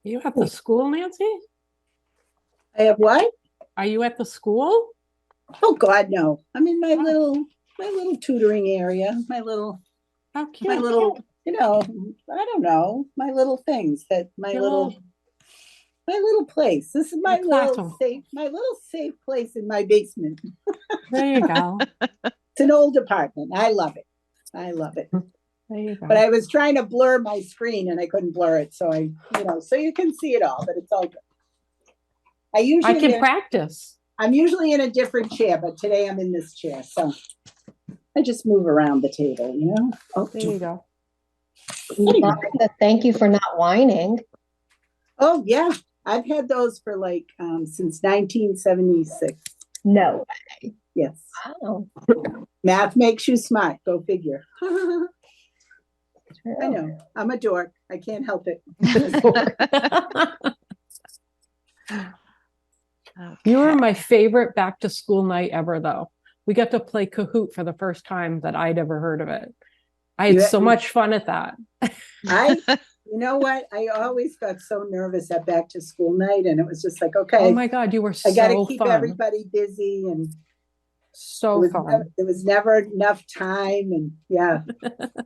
You at the school, Nancy? I have what? Are you at the school? Oh God, no. I'm in my little tutoring area, my little, How cute. I don't know, my little things that my little place. This is my little safe place in my basement. There you go. It's an old apartment. I love it. There you go. But I was trying to blur my screen and I couldn't blur it. So so you can see it all, but it's all good. I can practice. I'm usually in a different chair, but today I'm in this chair. So I just move around the table, Oh, there you go. Thank you for not whining. Oh, yeah. I've had those for since 1976. No way. Yes. Wow. Math makes you smart. Go figure. I know. I'm a dork. I can't help it. You were my favorite back to school night ever, though. We got to play Kahoot for the first time that I'd ever heard of it. I had so much fun at that. You know what? I always got so nervous at back to school night, and it was just like, okay. Oh my God, you were so fun. I got to keep everybody busy, and so fun. There was never enough time, and yeah.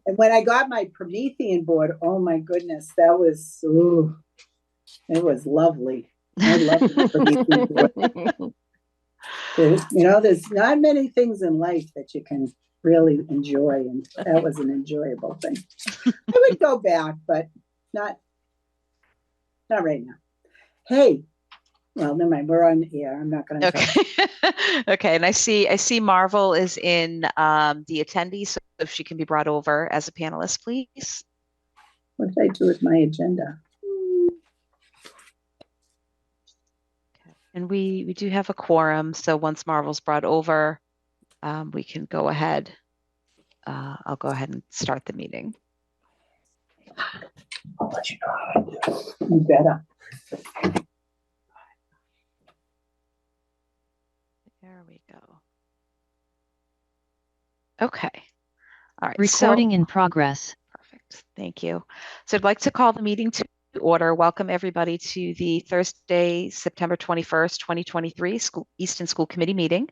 And when I got my Promethean board, oh my goodness, it was lovely. I love the Promethean board. There's not many things in life that you can really enjoy, and that was an enjoyable thing. I would go back, but not right now. Hey, well, never mind. We're on the air. I'm not going to. Okay. Okay. And I see Marvel is in the attendees. So if she can be brought over as a panelist, please. What did I do with my agenda? Okay. And we do have a quorum. So once Marvel's brought over, we can go ahead. I'll go ahead and start the meeting. I'll let you know how I do. You better. There we go. Okay. All right. Recording in progress. Perfect. Thank you. So I'd like to call the meeting to order. Welcome everybody to the Thursday, September 21st, 2023 Easton School Committee meeting.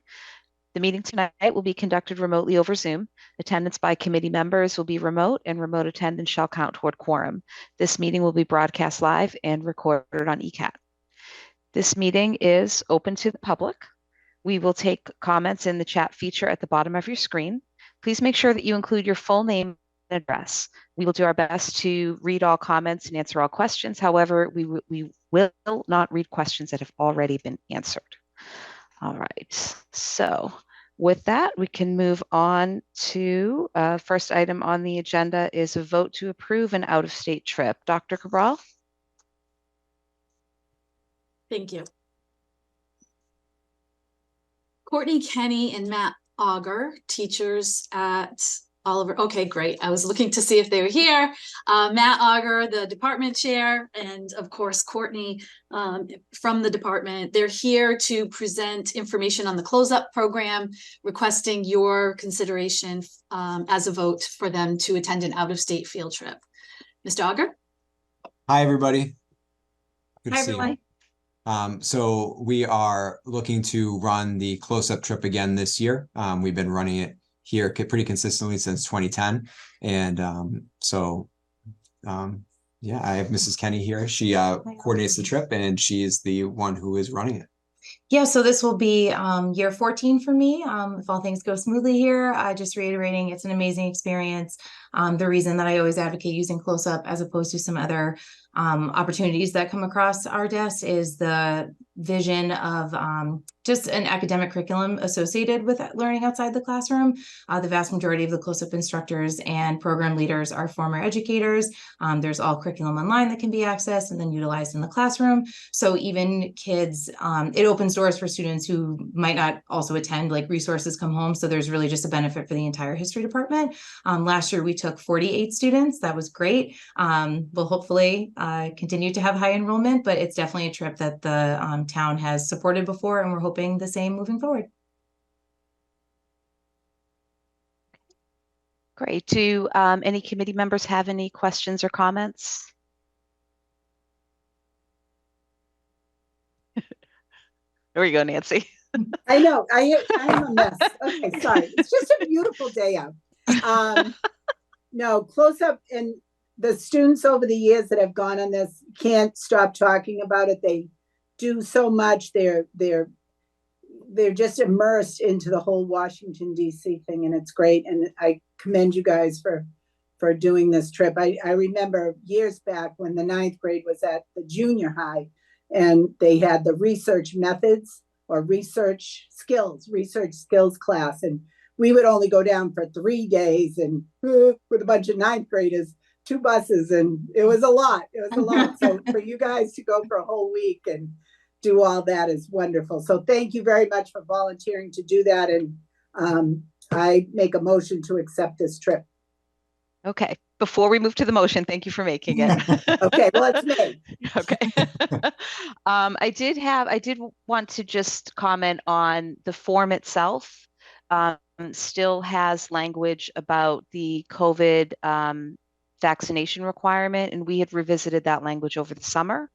The meeting tonight will be conducted remotely over Zoom. Attendance by committee members will be remote, and remote attendance shall count toward quorum. This meeting will be broadcast live and recorded on ECAT. This meeting is open to the public. We will take comments in the chat feature at the bottom of your screen. Please make sure that you include your full name and address. We will do our best to read all comments and answer all questions. However, we will not read questions that have already been answered. All right, so with that, we can move on to first item on the agenda is a vote to approve an out-of-state trip. Dr. Cabral? Thank you. Courtney Kenny and Matt Auger, teachers at Oliver. Okay, great. I was looking to see if they were here. Matt Auger, the department chair, and of course, Courtney from the department. They're here to present information on the Close-Up program, requesting your consideration as a vote for them to attend an out-of-state field trip. Mr. Auger? Hi, everybody. Good Hi, to see everyone. you. So we are looking to run the Close-Up trip again this year. We've been running it here pretty consistently since 2010. And yeah, I have Mrs. Kenny here. She coordinates the trip, and she is the one who is running it. Yeah, so this will be year 14 for me. If all things go smoothly here, just reiterating, it's an amazing experience. The reason that I always advocate using Close-Up as opposed to some other opportunities that come across our desk is the vision of just an academic curriculum associated with learning outside the classroom. The vast majority of the Close-Up instructors and program leaders are former educators. There's all curriculum online that can be accessed and then utilized in the classroom. So even kids, it opens doors for students who might not also attend, like resources come home. So there's really just a benefit for the entire history department. Last year, we took 48 students. That was great. We'll hopefully continue to have high enrollment, but it's definitely a trip that the town has supported before, and we're hoping the same moving forward. Great. Do any committee members have any questions or comments? There you go, Nancy. I know, I'm a mess. Okay, sorry. It's just a beautiful day out. No, close up, and the students over the years that have gone on this can't stop talking about it. They do so much. They're just immersed into the whole Washington DC thing, and it's great. And I commend you guys for doing this trip. I remember years back when the 9th grade was at the junior high, and they had the research methods or research skills class, and we would only go down for 3 days and with a bunch of 9th graders, 2 buses, and it was a lot. So for you guys to go for a whole week and do all that is wonderful. So thank you very much for volunteering to do that. And I make a motion to accept this trip. Okay. Before we move to the motion, thank you for making it. Okay, well, it's me. Okay. I did want to just comment on the form itself. Still has language about the COVID vaccination requirement, and we had revisited that language over the summer.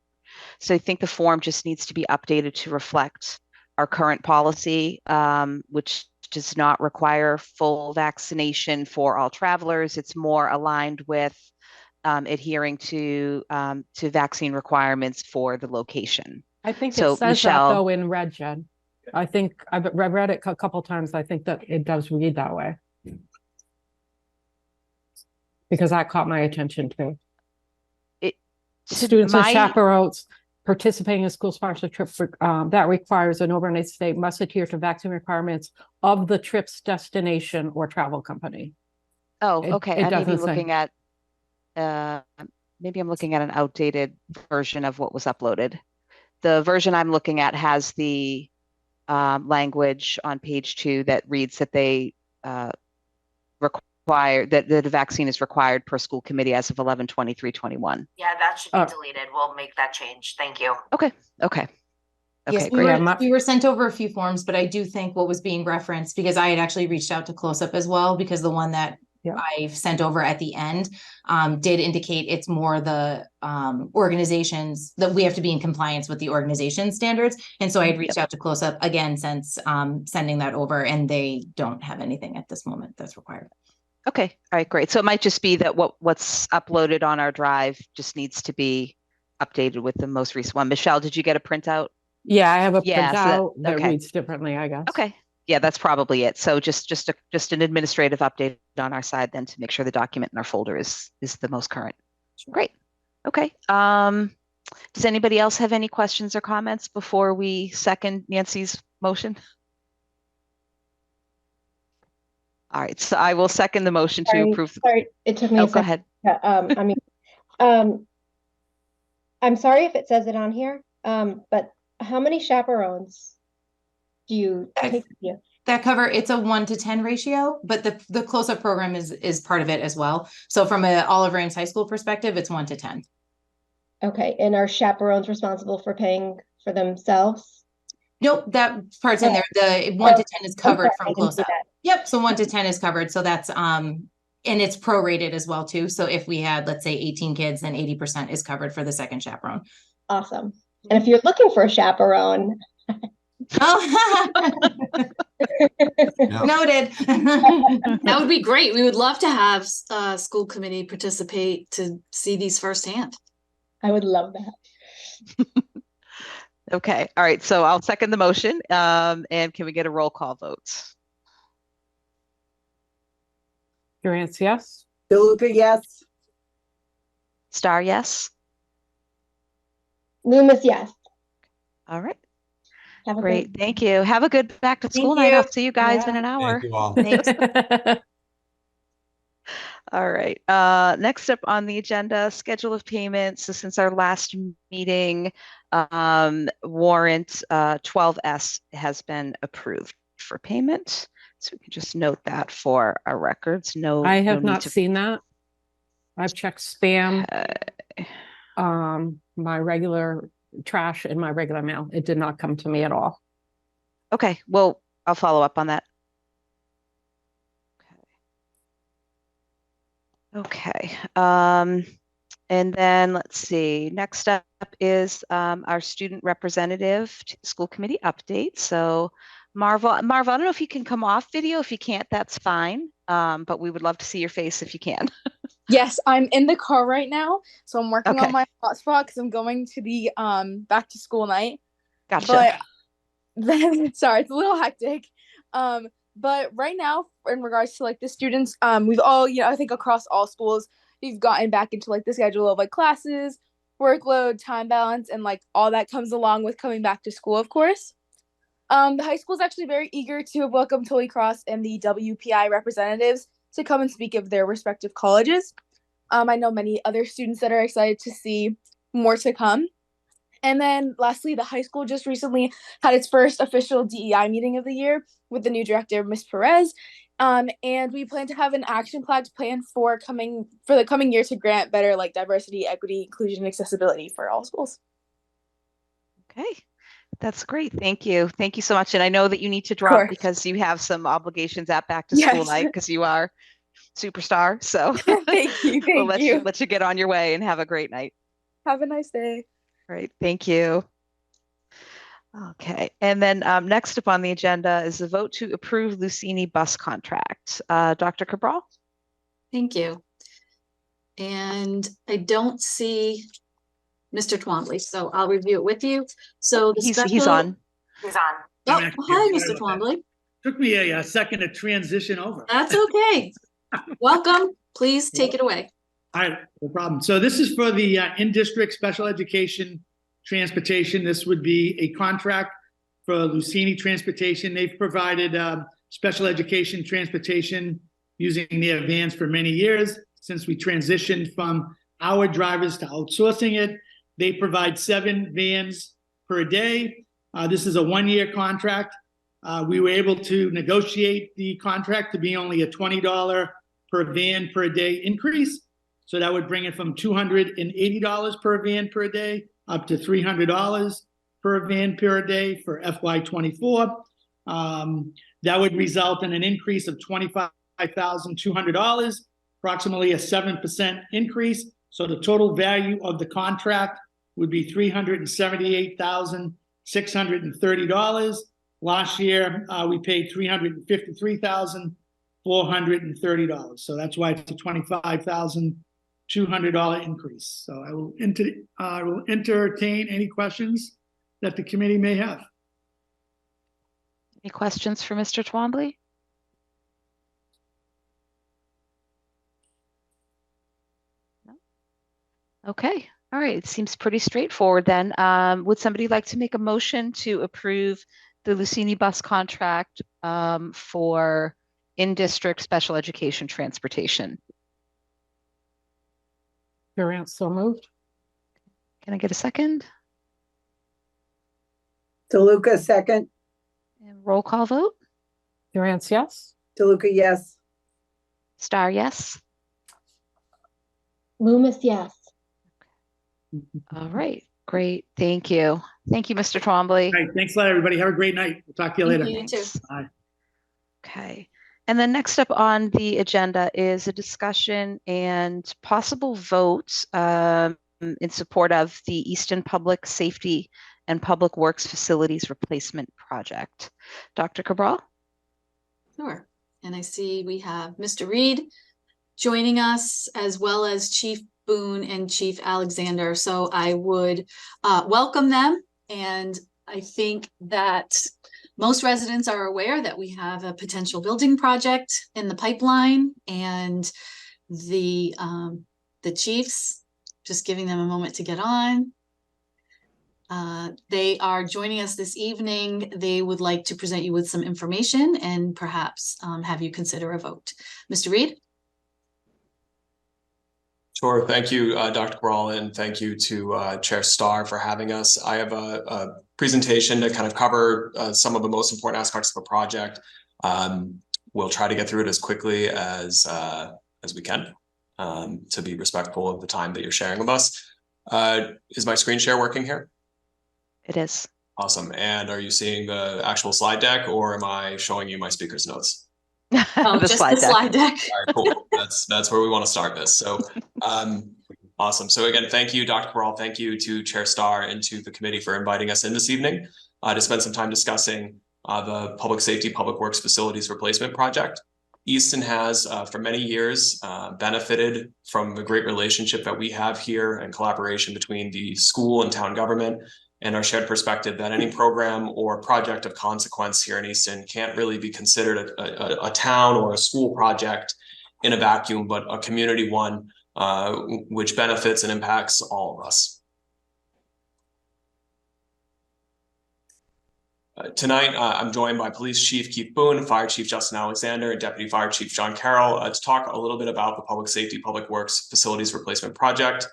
So I think the form just needs to be updated to reflect our current policy, which does not require full vaccination for all travelers. It's more aligned with adhering to vaccine requirements for the location. I think So, it says Michelle- that though in red, Jen. I think I've read it a couple times. I think that it does read that way. Because that caught my attention too. Students and chaperones participating in school sponsored trip for, that requires an overnight stay must adhere to vaccine requirements of the trip's destination or travel company. Oh, It- okay. it I may be doesn't say. looking at maybe I'm looking at an outdated version of what was uploaded. The version I'm looking at has the language on page 2 that reads that they require that the vaccine is required per school committee as of 11/23/21. Yeah, that should be Oh. deleted. We'll make that change. Thank you. Okay. Yes, Great. Yeah, we were sent over a few forms, but I do think what was being referenced, because I had actually reached out to Close Up as well, because the one that Yeah. I've sent over at the end did indicate it's more the organizations that we have to be in compliance with the organization standards. And so I had reached out to Close Up again since sending that over, and they don't have anything at this moment that's required. Okay. All right, great. So it might just be that what's uploaded on our drive just needs to be updated with the most recent one. Michelle, did you get a printout? Yeah, I have a Yeah, so printout that okay. reads differently, I guess. Okay. Yeah, that's probably it. So just an administrative update on our side then to make sure the document in our folder is the most current. Great. Okay. Does anybody else have any questions or comments before we second Nancy's motion? All right, so I will second the motion to Sorry, approve. Sorry, it took me Oh, a go second. ahead. I'm sorry if it says it on here, but how many chaperones do you take with you? That cover, it's a 1-to-10 ratio, but the Close Up program is part of it as well. So from a Oliver Ames High School perspective, it's 1-to-10. Okay, and are chaperones responsible for paying for themselves? Nope, that part's in there. The 1-to-10 is covered Okay, I from didn't Close see Up. that. Yep, so 1-to-10 is covered. So that's and it's prorated as well too. So if we had, let's say 18 kids, then 80% is covered for the second chaperone. Awesome. And if you're looking for a chaperone, Oh, No. noted. That would be great. We would love to have school committee participate to see these firsthand. I would love that. Okay, all right, so I'll second the motion. And can we get a roll call vote? Durant, yes? DeLuca, yes. Star, yes? Loomis, yes. All right, Have a great, thank you. Have a good back to school night. you. I'll see you guys in Yeah. an hour. Thank you all. Thanks. All right, next up on the agenda, schedule of payments. So since our last meeting, warrant 12S has been approved for payment. So we can just note that for our records. No, I no have need not to- seen that. I've checked spam, Okay. my regular trash and my regular mail. It did not come to me at all. Okay, well, I'll follow up on that. Okay. Okay. And then let's see, next up is our student representative school committee update. So Marvel, I don't know if you can come off video. If you can't, that's fine. But we would love to see your face if you can. Yes, I'm in the car right now, so I'm working Okay. on my hotspot because I'm going to the back to school night. Gotcha. But then, sorry, it's a little hectic. But right now, in regards to like the students, we've all, I think across all schools, we've gotten back into like the schedule of like classes, workload, time balance, and like all that comes along with coming back to school, of course. The high school is actually very eager to welcome Holy Cross and the WPI representatives to come and speak of their respective colleges. I know many other students that are excited to see more to come. And then lastly, the high school just recently had its first official DEI meeting of the year with the new director, Ms. Perez. And we plan to have an action plan for the coming year to grant better like diversity, equity, inclusion, and accessibility for all schools. Okay. That's great. Thank you. Thank you so much. And I know that you need to drop course. because you have some obligations at back to school Yes. night because you are superstar. So Thank you. we'll Thank you. let you get on your way and have a great night. Have a nice day. Great. Thank you. Okay. And then next up on the agenda is a vote to approve Lucini bus contract. Dr. Cabral? Thank you. And I don't see Mr. Twombly, so I'll review it with you. So the He's special. on. He's on. Oh, I'm actually hi, sorry Mr. about that. Twombly. Took me a second to transition over. That's okay. Welcome. Please take it away. All right, no problem. So this is for the in-district special education transportation. This would be a contract for Lucini Transportation. They've provided special education transportation using their vans for many years. Since we transitioned from our drivers to outsourcing it, they provide 7 vans per day. This is a 1-year contract. We were able to negotiate the contract to be only a $20 per van per day increase. So that would bring it from $280 per van per day up to $300 per van per day for FY24. That would result in an increase of $25,200, approximately a 7% increase. So the total value of the contract would be $378,630. Last year, we paid $353,430. So that's why it's a $25,200 increase. So I will entertain any questions that the committee may have. Any questions for Mr. Twombly? No? Okay. All right. It seems pretty straightforward then. Would somebody like to make a motion to approve the Lucini bus contract for in-district special education transportation? Durant, so moved. Can I get a second? DeLuca, second. And roll call vote? Durant, yes. DeLuca, yes. Star, yes. Loomis, yes. All right. Great. Thank you. Thank you, Mr. Twombly. All right, thanks a lot, everybody. Have a great night. We'll talk to you Thank later. you. You too. Bye. Okay. And then next up on the agenda is a discussion and possible vote in support of the Easton Public Safety and Public Works Facilities Replacement Project. Dr. Cabral? Sure. And I see we have Mr. Reed joining us, as well as Chief Boone and Chief Alexander. So I would welcome them. And I think that most residents are aware that we have a potential building project in the pipeline, and the chiefs, just giving them a moment to get on. They are joining us this evening. They would like to present you with some information and perhaps have you consider a vote. Mr. Reed? Sure. Thank you, Dr. Cabral, and thank you to Chair Starr for having us. I have a presentation to kind of cover some of the most important aspects of the project. We'll try to get through it as quickly as we can to be respectful of the time that you're sharing with us. Is my screen share working here? It is. Awesome. And are you seeing the actual slide deck, or am I showing you my speaker's notes? Oh, The just slide the deck. slide deck. All right, cool. That's where we want to start this. So, awesome. So again, thank you, Dr. Corral. Thank you to Chair Starr and to the committee for inviting us in this evening to spend some time discussing the Public Safety, Public Works Facilities Replacement Project. Easton has, for many years, benefited from the great relationship that we have here and collaboration between the school and town government, and our shared perspective that any program or project of consequence here in Easton can't really be considered a town or a school project in a vacuum, but a community one, which benefits and impacts all of us. Tonight, I'm joined by Police Chief Keith Boone, Fire Chief Justin Alexander, and Deputy Fire Chief John Carroll to talk a little bit about the Public Safety, Public Works Facilities Replacement Project.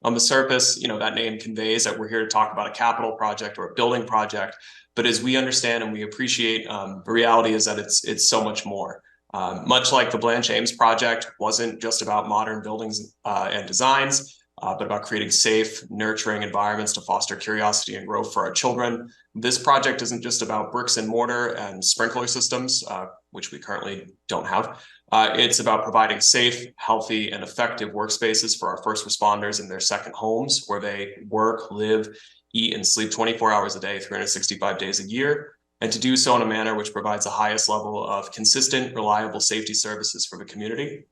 On the surface, that name conveys that we're here to talk about a capital project or a building project, but as we understand and we appreciate, the reality is that it's so much more. Much like the Blanche Ames project wasn't just about modern buildings and designs, but about creating safe, nurturing environments to foster curiosity and growth for our children. This project isn't just about bricks and mortar and sprinkler systems, which we currently don't have. It's about providing safe, healthy, and effective workspaces for our first responders in their second homes, where they work, live, eat, and sleep 24 hours a day, 365 days a year, and to do so in a manner which provides the highest level of consistent, reliable safety services for the community.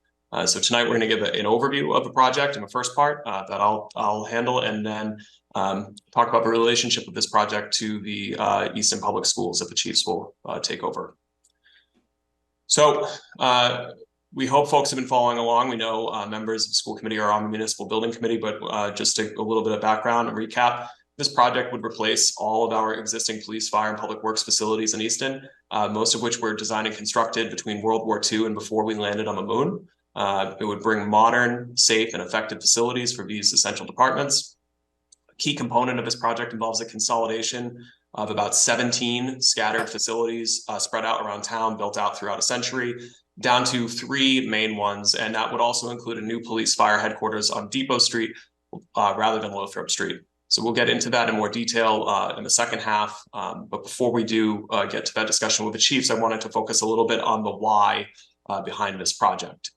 So tonight we're going to give an overview of the project in the first part that I'll handle, and then talk about the relationship of this project to the Easton Public Schools that the Chiefs will take over. So we hope folks have been following along. We know members of the school committee are on the municipal building committee, but just a little bit of background and recap. This project would replace all of our existing police, fire, and public works facilities in Easton, most of which were designed and constructed between World War II and before we landed on the moon. It would bring modern, safe, and effective facilities for these essential departments. A key component of this project involves a consolidation of about 17 scattered facilities spread out around town, built out throughout a century, down to 3 main ones. And that would also include a new police fire headquarters on Depot Street rather than Lothrop Street. So we'll get into that in more detail in the second half. But before we do get to that discussion with the chiefs, I wanted to focus a little bit on the why behind this project.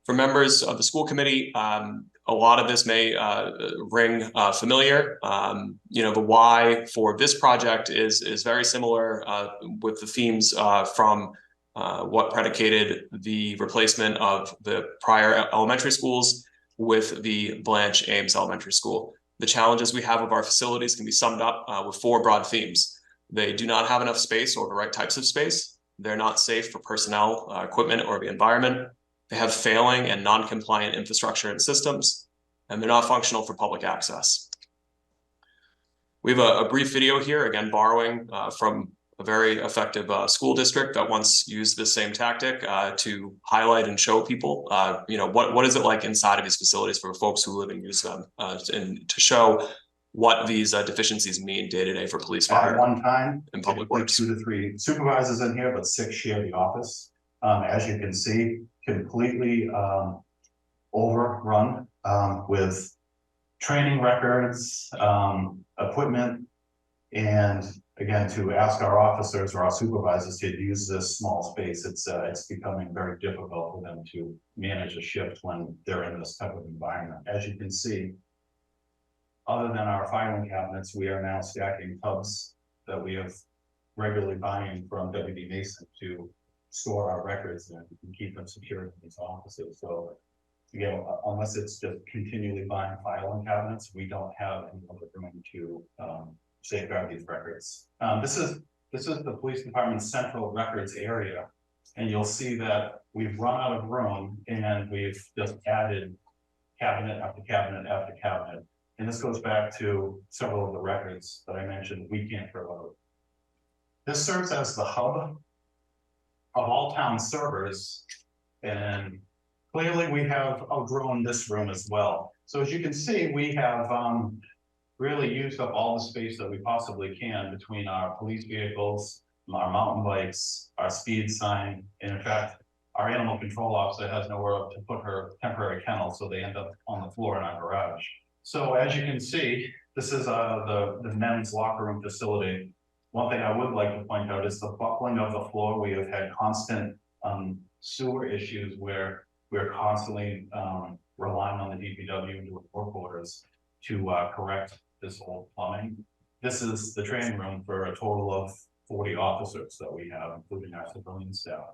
For members of the school committee, a lot of this may ring familiar. The why for this project is very similar with the themes from what predicated the replacement of the prior elementary schools with the Blanche Ames Elementary School. The challenges we have of our facilities can be summed up with 4 broad themes. They do not have enough space or the right types of space. They're not safe for personnel, equipment, or the environment. They have failing and non-compliant infrastructure and systems, and they're not functional for public access. We have a brief video here, again, borrowing from a very effective school district that once used this same tactic to highlight and show people, what is it like inside of these facilities for folks who live and use them, and to show what these deficiencies mean day to day for police, fire, at one time, and public works. 2 to 3 supervisors in here, but 6 share the office. As you can see, completely overrun with training records, equipment, and again, to ask our officers or our supervisors to use this small space, it's becoming very difficult for them to manage a shift when they're in this type of environment. As you can see, other than our filing cabinets, we are now stacking tubs that we have regularly buying from WD Mason to store our records and keep them secure in these offices. So, unless it's just continually buying filing cabinets, we don't have any other room to safeguard these records. This is the police department's central records area, and you'll see that we've run out of room and we've just added cabinet after cabinet after cabinet. And this goes back to several of the records that I mentioned we can't throw out. This serves as the hub of all town servers, and clearly we have outgrown this room as well. So as you can see, we have really used up all the space that we possibly can between our police vehicles, our mountain bikes, our speed sign, and in fact, our animal control officer has nowhere to put her temporary kennel, so they end up on the floor in our garage. So as you can see, this is the men's locker room facility. One thing I would like to point out is the buckling of the floor. We have had constant sewer issues where we're constantly relying on the DPW and doing work orders to correct this whole plumbing. This is the training room for a total of 40 officers that we have, including our civilian staff.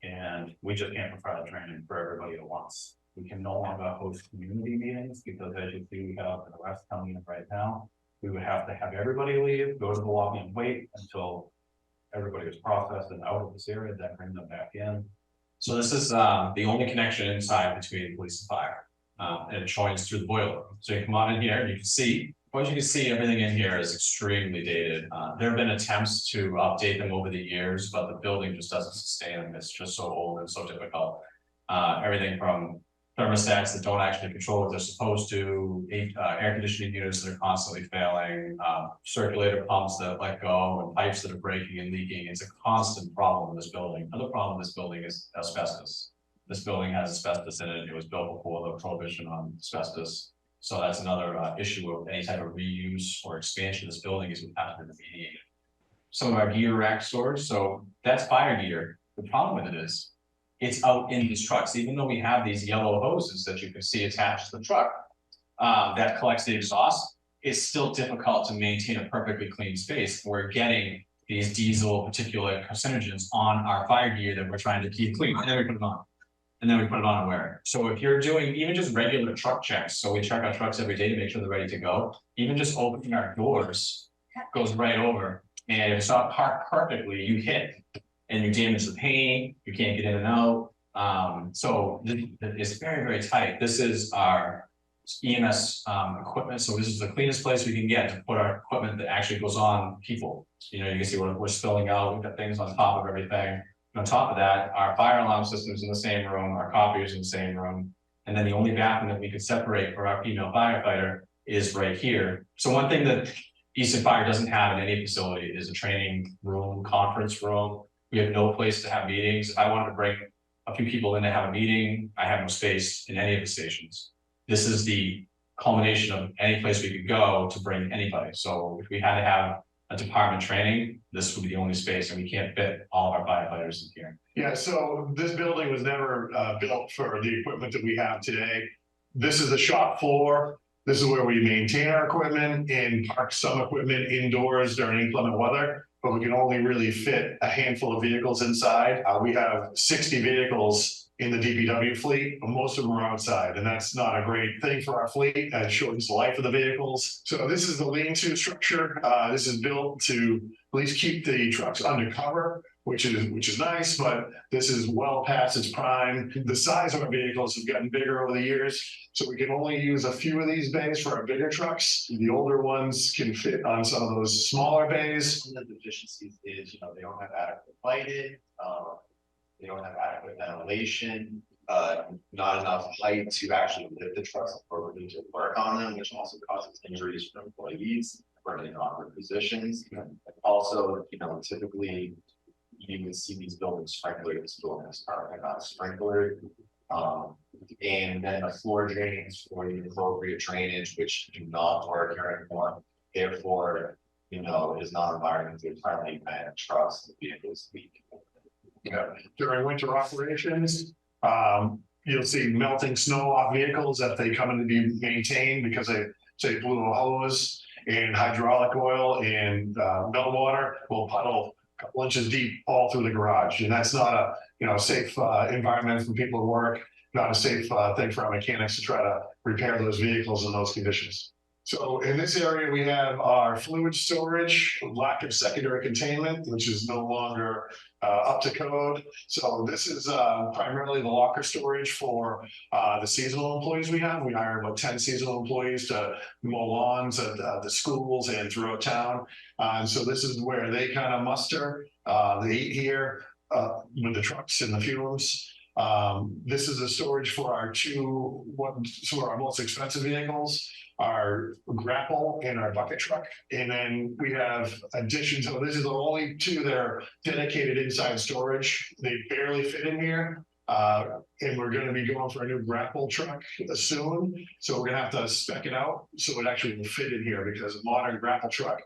And we just can't provide training for everybody at once. We can no longer host community meetings because, as you see, we have an arrest coming in right now. We would have to have everybody leave, go to the lobby and wait until everybody was processed and out of this area, then bring them back in. So this is the only connection inside between police and fire. And it joins through the boiler room. So you come on in here and you can see, what you can see, everything in here is extremely dated. There have been attempts to update them over the years, but the building just doesn't sustain them. It's just so old and so difficult. Everything from thermostats that don't actually control what they're supposed to, air conditioning units that are constantly failing, circulator pumps that let go, and pipes that are breaking and leaking. It's a constant problem in this building. Another problem in this building is asbestos. This building has asbestos in it. It was built before the prohibition on asbestos. So that's another issue of any type of reuse or expansion of this building is we have to remediate some of our gear rack storage. So that's fire gear. The problem with it is it's out in these trucks. Even though we have these yellow hoses that you can see attached to the truck that collects the exhaust, it's still difficult to maintain a perfectly clean space. We're getting these diesel particulate carcinogens on our fire gear that we're trying to keep clean, and then we put it on. And then we put it on and wear. So if you're doing even just regular truck checks, so we check our trucks every day to make sure they're ready to go, even just opening our doors goes right over. And if it's not parked perfectly, you hit and you damage the paint, you can't get in and out. So it's very, very tight. This is our EMS equipment. So this is the cleanest place we can get to put our equipment that actually goes on people. You know, you can see we're spilling out, we've got things on top of everything. On top of that, our fire alarm system's in the same room, our copiers in the same room. And then the only bathroom that we could separate for our female firefighter is right here. So one thing that Easton Fire doesn't have in any facility is a training room, conference room. We have no place to have meetings. If I wanted to bring a few people in to have a meeting, I have no space in any of the stations. This is the culmination of any place we could go to bring anybody. So if we had to have a department training, this would be the only space, and we can't fit all of our firefighters in here. Yeah, so this building was never built for the equipment that we have today. This is the shop floor. This is where we maintain our equipment and park some equipment indoors during inclement weather, but we can only really fit a handful of vehicles inside. We have 60 vehicles in the DPW fleet, but most of them are outside, and that's not a great thing for our fleet. It shortens the life of the vehicles. So this is the lean-to structure. This is built to at least keep the trucks undercover, which is nice, but this is well past its prime. The size of our vehicles have gotten bigger over the years, so we can only use a few of these bays for our bigger trucks. The older ones can fit on some of those smaller bays. One of the deficiencies is, they don't have adequate lighting, they don't have adequate ventilation, not enough height to actually lift the trucks appropriately to work on them, which also causes injuries for employees for in awkward positions. Also, typically you would see these buildings sprinklered. This building is currently not sprinklered. And then the floor drains for the appropriate drainage, which do not work here anymore. Therefore, is not environmentally friendly and trucks the vehicles leak. During winter operations, you'll see melting snow off vehicles that they come in to be maintained because they say blew a hose and hydraulic oil and meltwater will puddle a couple inches deep all through the garage. And that's not a safe environment for people to work, not a safe thing for our mechanics to try to repair those vehicles in those conditions. So in this area, we have our fluid storage, lack of secondary containment, which is no longer up to code. So this is primarily the locker storage for the seasonal employees we have. We hire about 10 seasonal employees to mow lawns at the schools and throughout town. And so this is where they kind of muster. They eat here with the trucks and the fumes. This is a storage for our two of our most expensive vehicles, our grapple and our bucket truck. And then we have additions. So this is the only two that are dedicated inside storage. They barely fit in here. And we're going to be going for a new grapple truck soon. So we're going to have to spec it out so it actually will fit in here, because a modern grapple truck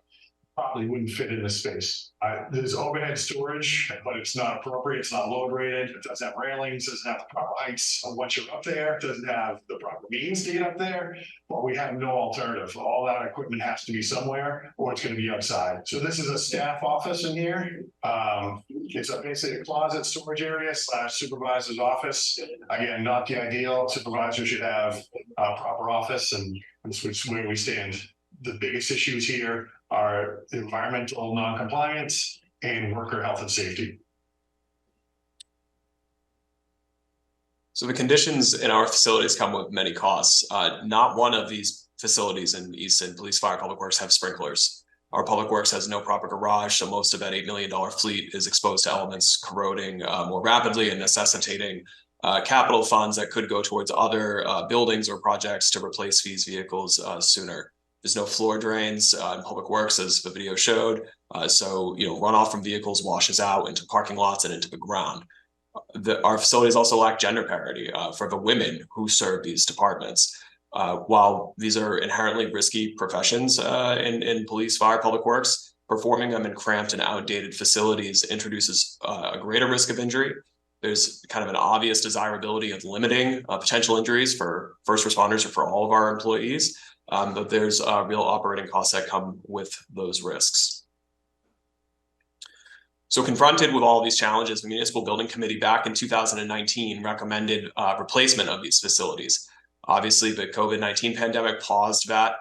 probably wouldn't fit in this space. There's overhead storage, but it's not appropriate, it's not load rated, it doesn't have railings, doesn't have the proper heights of once you're up there, doesn't have the proper means to get up there, but we have no alternative. All that equipment has to be somewhere, or it's gonna be outside. So this is a staff office in here. It's basically a closet storage area / supervisor's office. Again, not the ideal. Supervisor should have a proper office, and this is where we stand. The biggest issues here are environmental non-compliance and worker health and safety. So the conditions in our facilities come with many costs. Not one of these facilities in Easton, Police, Fire, Public Works, have sprinklers. Our Public Works has no proper garage, so most of that $8 million fleet is exposed to elements corroding more rapidly and necessitating capital funds that could go towards other buildings or projects to replace these vehicles sooner. There's no floor drains in Public Works, as the video showed. So, runoff from vehicles washes out into parking lots and into the ground. Our facilities also lack gender parity for the women who serve these departments. While these are inherently risky professions in police, fire, Public Works, performing them in cramped and outdated facilities introduces a greater risk of injury. There's kind of an obvious desirability of limiting potential injuries for first responders or for all of our employees. But there's real operating costs that come with those risks. So confronted with all of these challenges, the Municipal Building Committee back in 2019 recommended replacement of these facilities. Obviously, the COVID-19 pandemic paused that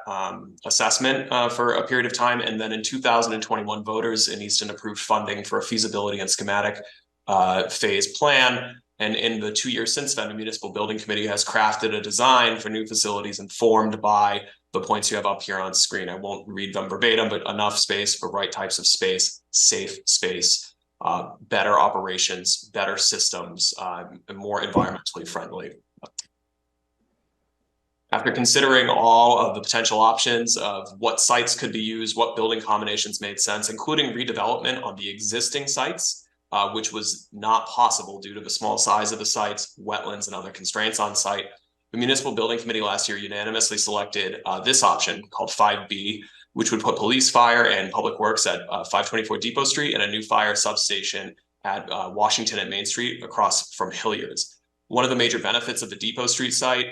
assessment for a period of time. And then in 2021, voters in Easton approved funding for a feasibility and schematic phase plan. And in the 2 years since then, the Municipal Building Committee has crafted a design for new facilities informed by the points you have up here on screen. I won't read them verbatim, but enough space for right types of space, safe space, better operations, better systems, and more environmentally friendly. After considering all of the potential options of what sites could be used, what building combinations made sense, including redevelopment on the existing sites, which was not possible due to the small size of the sites, wetlands, and other constraints on site, the Municipal Building Committee last year unanimously selected this option called 5B, which would put police, fire, and Public Works at 524 Depot Street and a new fire substation at Washington and Main Street across from Hilliard's. One of the major benefits of the Depot Street site,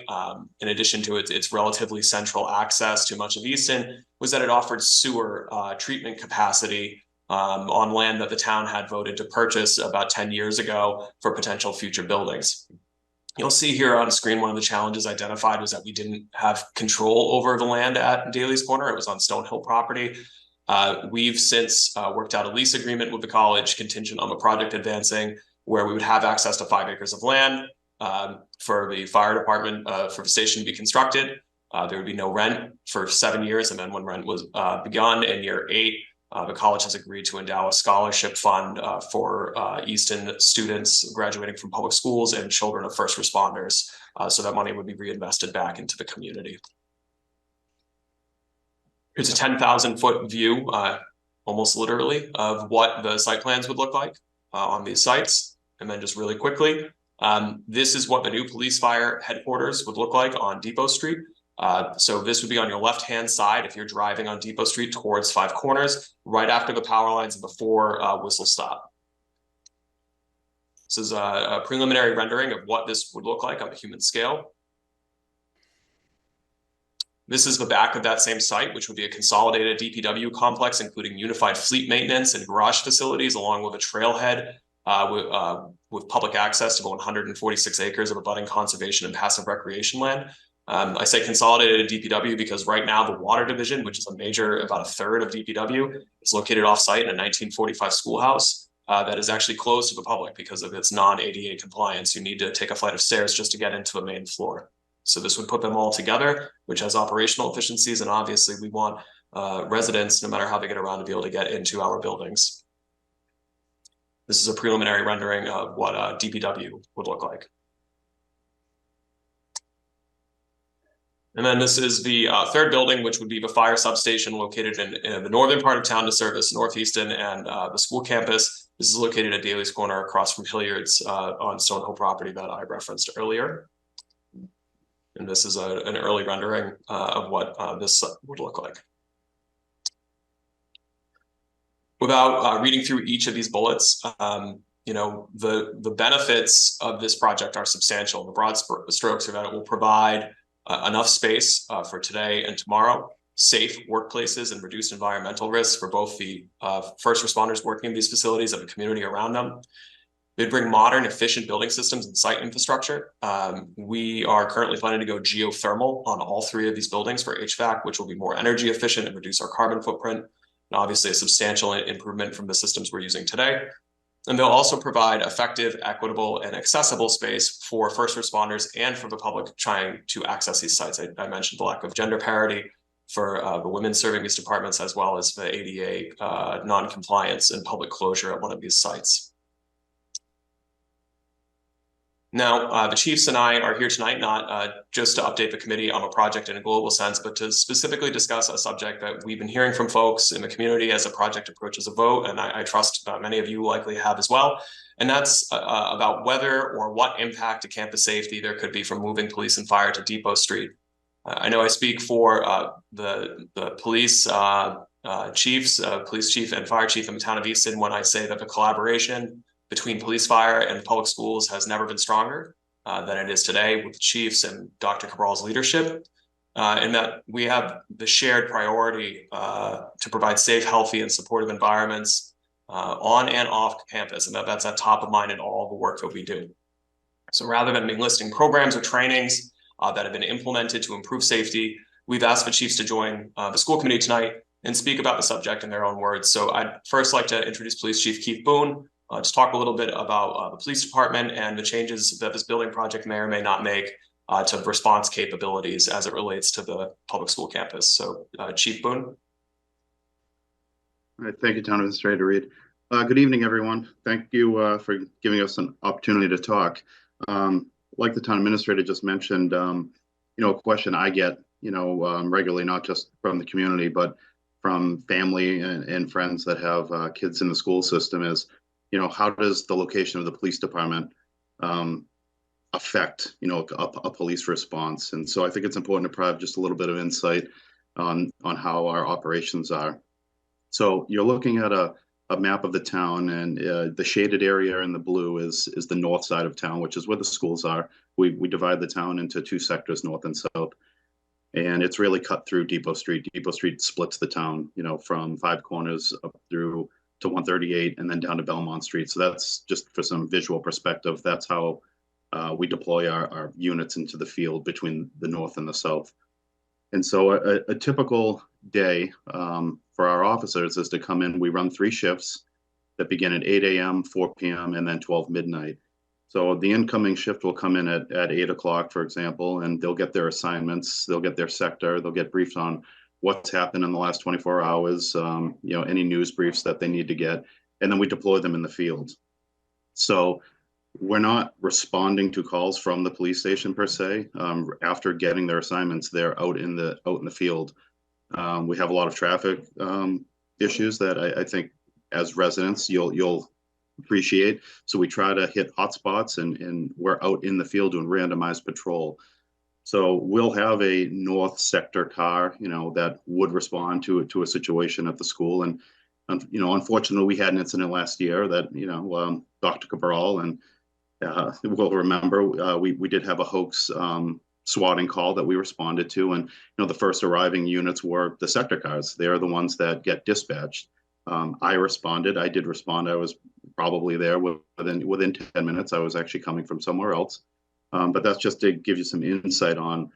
in addition to its relatively central access to much of Easton, was that it offered sewer treatment capacity on land that the town had voted to purchase about 10 years ago for potential future buildings. You'll see here on screen, one of the challenges identified was that we didn't have control over the land at Daly's Corner. It was on Stonehill property. We've since worked out a lease agreement with the college contingent on the project advancing, where we would have access to 5 acres of land for the fire department for the station to be constructed. There would be no rent for 7 years, and then when rent was begun in year 8, the college has agreed to endow a scholarship fund for Easton students graduating from public schools and children of first responders. So that money would be reinvested back into the community. Here's a 10,000-foot view, almost literally, of what the site plans would look like on these sites. And then just really quickly, this is what the new police fire headquarters would look like on Depot Street. So this would be on your left-hand side if you're driving on Depot Street towards Five Corners, right after the power lines and before Whistle Stop. This is a preliminary rendering of what this would look like on a human scale. This is the back of that same site, which would be a consolidated DPW complex, including unified fleet maintenance and garage facilities, along with a trailhead with public access to the 146 acres of abutting conservation and passive recreation land. I say consolidated DPW because right now the water division, which is a major, about a third of DPW, is located off-site in a 1945 schoolhouse that is actually closed to the public because of its non-ADA compliance. You need to take a flight of stairs just to get into the main floor. So this would put them all together, which has operational efficiencies. And obviously we want residents, no matter how they get around, to be able to get into our buildings. This is a preliminary rendering of what DPW would look like. And then this is the third building, which would be the fire substation located in the northern part of town to service Northeastern and the school campus. This is located at Daly's Corner across from Hilliard's on Stonehill property that I referenced earlier. And this is an early rendering of what this would look like. Without reading through each of these bullets, you know, the benefits of this project are substantial. The broad strokes are that it will provide enough space for today and tomorrow, safe workplaces and reduced environmental risks for both the first responders working in these facilities and the community around them. They bring modern, efficient building systems and site infrastructure. We are currently planning to go geothermal on all 3 of these buildings for HVAC, which will be more energy efficient and reduce our carbon footprint. And obviously a substantial improvement from the systems we're using today. And they'll also provide effective, equitable, and accessible space for first responders and for the public trying to access these sites. I mentioned the lack of gender parity for the women serving these departments, as well as the ADA non-compliance and public closure at one of these sites. Now, the chiefs and I are here tonight, not just to update the committee on a project in a global sense, but to specifically discuss a subject that we've been hearing from folks in the community as the project approaches a vote, and I trust many of you likely have as well. And that's about whether or what impact to campus safety there could be from moving police and fire to Depot Street. I know I speak for the police chiefs, police chief and fire chief in the town of Easton when I say that the collaboration between police, fire, and public schools has never been stronger than it is today with the chiefs and Dr. Cabral's leadership, and that we have the shared priority to provide safe, healthy, and supportive environments on and off campus, and that's at top of mind in all the work that we do. So rather than listing programs or trainings that have been implemented to improve safety, we've asked the chiefs to join the school committee tonight and speak about the subject in their own words. So I'd first like to introduce Police Chief Keith Boone, just talk a little bit about the police department and the changes that this building project may or may not make to response capabilities as it relates to the public school campus. So Chief Boone. All right, thank you, Town Administrator Reed. Good evening, everyone. Thank you for giving us an opportunity to talk. Like the Town Administrator just mentioned, you know, a question I get, you know, regularly, not just from the community, but from family and friends that have kids in the school system is, you know, how does the location of the police department affect, you know, a police response? And so I think it's important to provide just a little bit of insight on how our operations are. So you're looking at a map of the town, and the shaded area in the blue is the north side of town, which is where the schools are. We divide the town into 2 sectors, north and south. And it's really cut through Depot Street. Depot Street splits the town, you know, from 5 Corners up through to 138 and then down to Belmont Street. So that's just for some visual perspective. That's how we deploy our units into the field between the north and the south. And so a typical day for our officers is to come in. We run 3 shifts that begin at 8 a.m., 4 p.m., and then 12 midnight. So the incoming shift will come in at 8 o'clock, for example, and they'll get their assignments, they'll get their sector, they'll get briefed on what's happened in the last 24 hours, you know, any news briefs that they need to get, and then we deploy them in the field. So we're not responding to calls from the police station per se. After getting their assignments, they're out in the field. We have a lot of traffic issues that I think as residents you'll appreciate. So we try to hit hotspots, and we're out in the field doing randomized patrol. So we'll have a north sector car, you know, that would respond to a situation at the school. And, you know, unfortunately, we had an incident last year that, you know, Dr. Cabral and will remember, we did have a hoax swatting call that we responded to. And, you know, the first arriving units were the sector cars. They're the ones that get dispatched. I responded. I did respond. I was probably there within 10 minutes. I was actually coming from somewhere else. But that's just to give you some insight on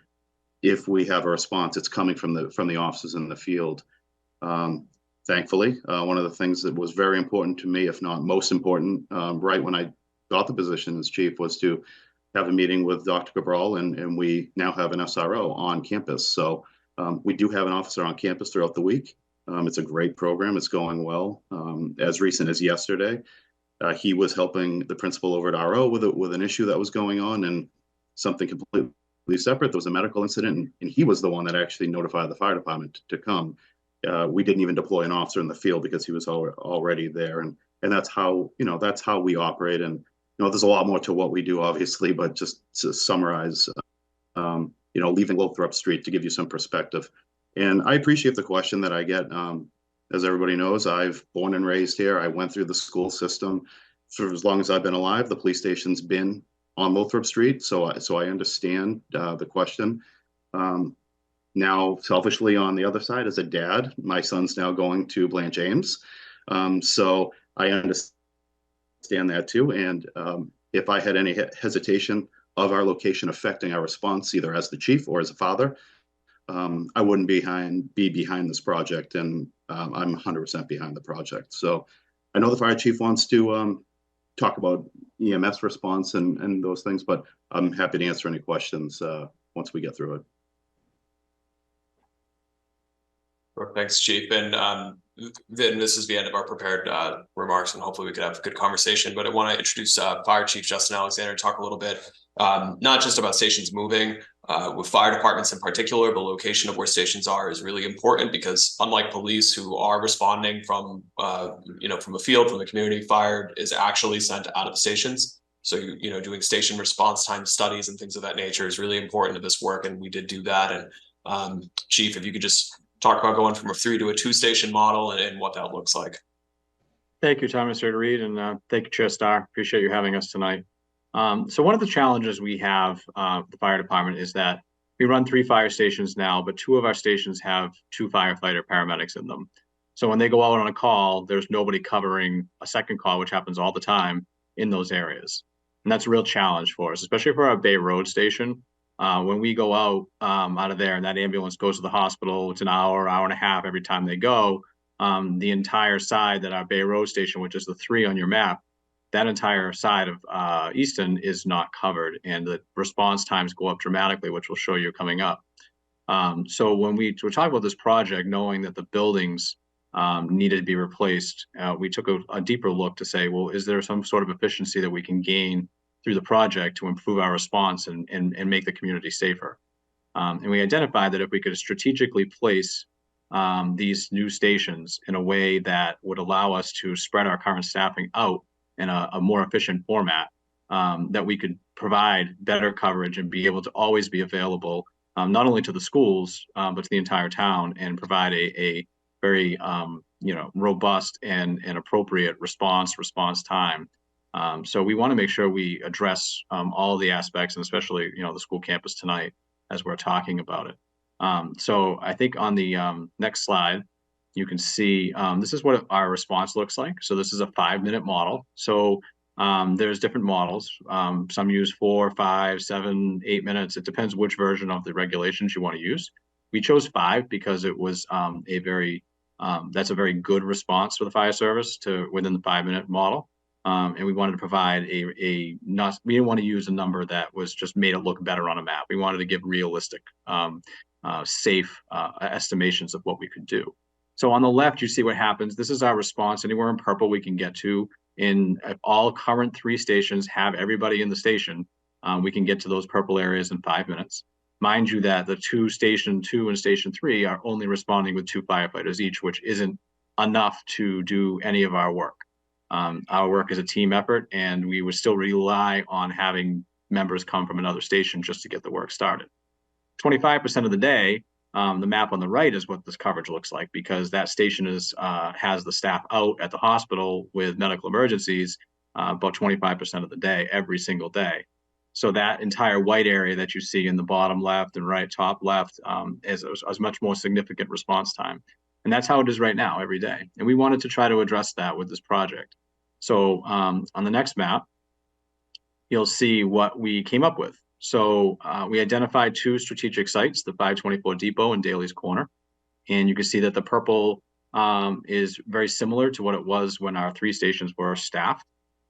if we have a response, it's coming from the officers in the field. Thankfully, one of the things that was very important to me, if not most important, right when I got the position as chief, was to have a meeting with Dr. Cabral, and we now have an SRO on campus. So we do have an officer on campus throughout the week. It's a great program. It's going well. As recent as yesterday, he was helping the principal over at RO with an issue that was going on, and something completely separate. There was a medical incident, and he was the one that actually notified the fire department to come. We didn't even deploy an officer in the field because he was already there, and that's how, you know, that's how we operate. And, you know, there's a lot more to what we do, obviously, but just to summarize, you know, leaving Lothrop Street to give you some perspective. And I appreciate the question that I get. as everybody knows, I've born and raised here. I went through the school system for as long as I've been alive. The police station's been on Lothrop Street, so I understand the question. Now, selfishly, on the other side, as a dad, my son's now going to Blanche Ames, so I understand that too. And if I had any hesitation of our location affecting our response, either as the chief or as a father, I wouldn't be behind this project, and I'm 100% behind the project. So I know the fire chief wants to talk about EMS response and those things, but I'm happy to answer any questions once we get through it. Thanks, Chief. And then this is the end of our prepared remarks, and hopefully we could have a good conversation. But I want to introduce Fire Chief Justin Alexander to talk a little bit, not just about stations moving, with fire departments in particular. The location of where stations are is really important, because unlike police, who are responding from from a field, from the community, fire is actually sent out of stations. So doing station response time studies and things of that nature is really important to this work, and we did do that. And Chief, if you could just talk about going from a 3 to a 2 station model and what that looks like. Thank you, Thomas Reed, and thank you, Chair Starr. Appreciate you having us tonight. So one of the challenges we have, the fire department, is that we run 3 fire stations now, but 2 of our stations have 2 firefighter paramedics in them. So when they go out on a call, there's nobody covering a second call, which happens all the time in those areas. And that's a real challenge for us, especially for our Bay Road station. When we go out of there and that ambulance goes to the hospital, it's an hour and a half every time they go. The entire side that our Bay Road station, which is the 3 on your map, that entire side of Easton is not covered, and the response times go up dramatically, which we'll show you coming up. So when we were talking about this project, knowing that the buildings needed to be replaced, we took a deeper look to say, well, is there some sort of efficiency that we can gain through the project to improve our response and make the community safer? And we identified that if we could strategically place these new stations in a way that would allow us to spread our current staffing out in a more efficient format, that we could provide better coverage and be able to always be available, not only to the schools, but to the entire town, and provide a very robust and appropriate response time. So we want to make sure we address all the aspects, and especially the school campus tonight as we're talking about it. So I think on the next slide, you can see this is what our response looks like. So this is a 5-minute model. So there's different models. Some use 4, 5, 7, 8 minutes. It depends which version of the regulations you want to use. We chose 5 because it was that's a very good response for the fire service within the 5-minute model. And we wanted to provide we didn't want to use a number that was just made it look better on a map. We wanted to give realistic, safe estimations of what we could do. So on the left, you see what happens. This is our response. Anywhere in purple we can get to. All current 3 stations have everybody in the station. We can get to those purple areas in 5 minutes. Mind you that the Station 2 and Station 3 are only responding with 2 firefighters each, which isn't enough to do any of our work. Our work is a team effort, and we would still rely on having members come from another station just to get the work started. 25% of the day, the map on the right is what this coverage looks like, because that station has the staff out at the hospital with medical emergencies about 25% of the day, every single day. So that entire white area that you see in the bottom left and right, top left, is much more significant response time. And that's how it is right now, every day. And we wanted to try to address that with this project. So on the next map, you'll see what we came up with. So we identified 2 strategic sites, the 524 Depot and Daly's Corner. And you can see that the purple is very similar to what it was when our 3 stations were staffed.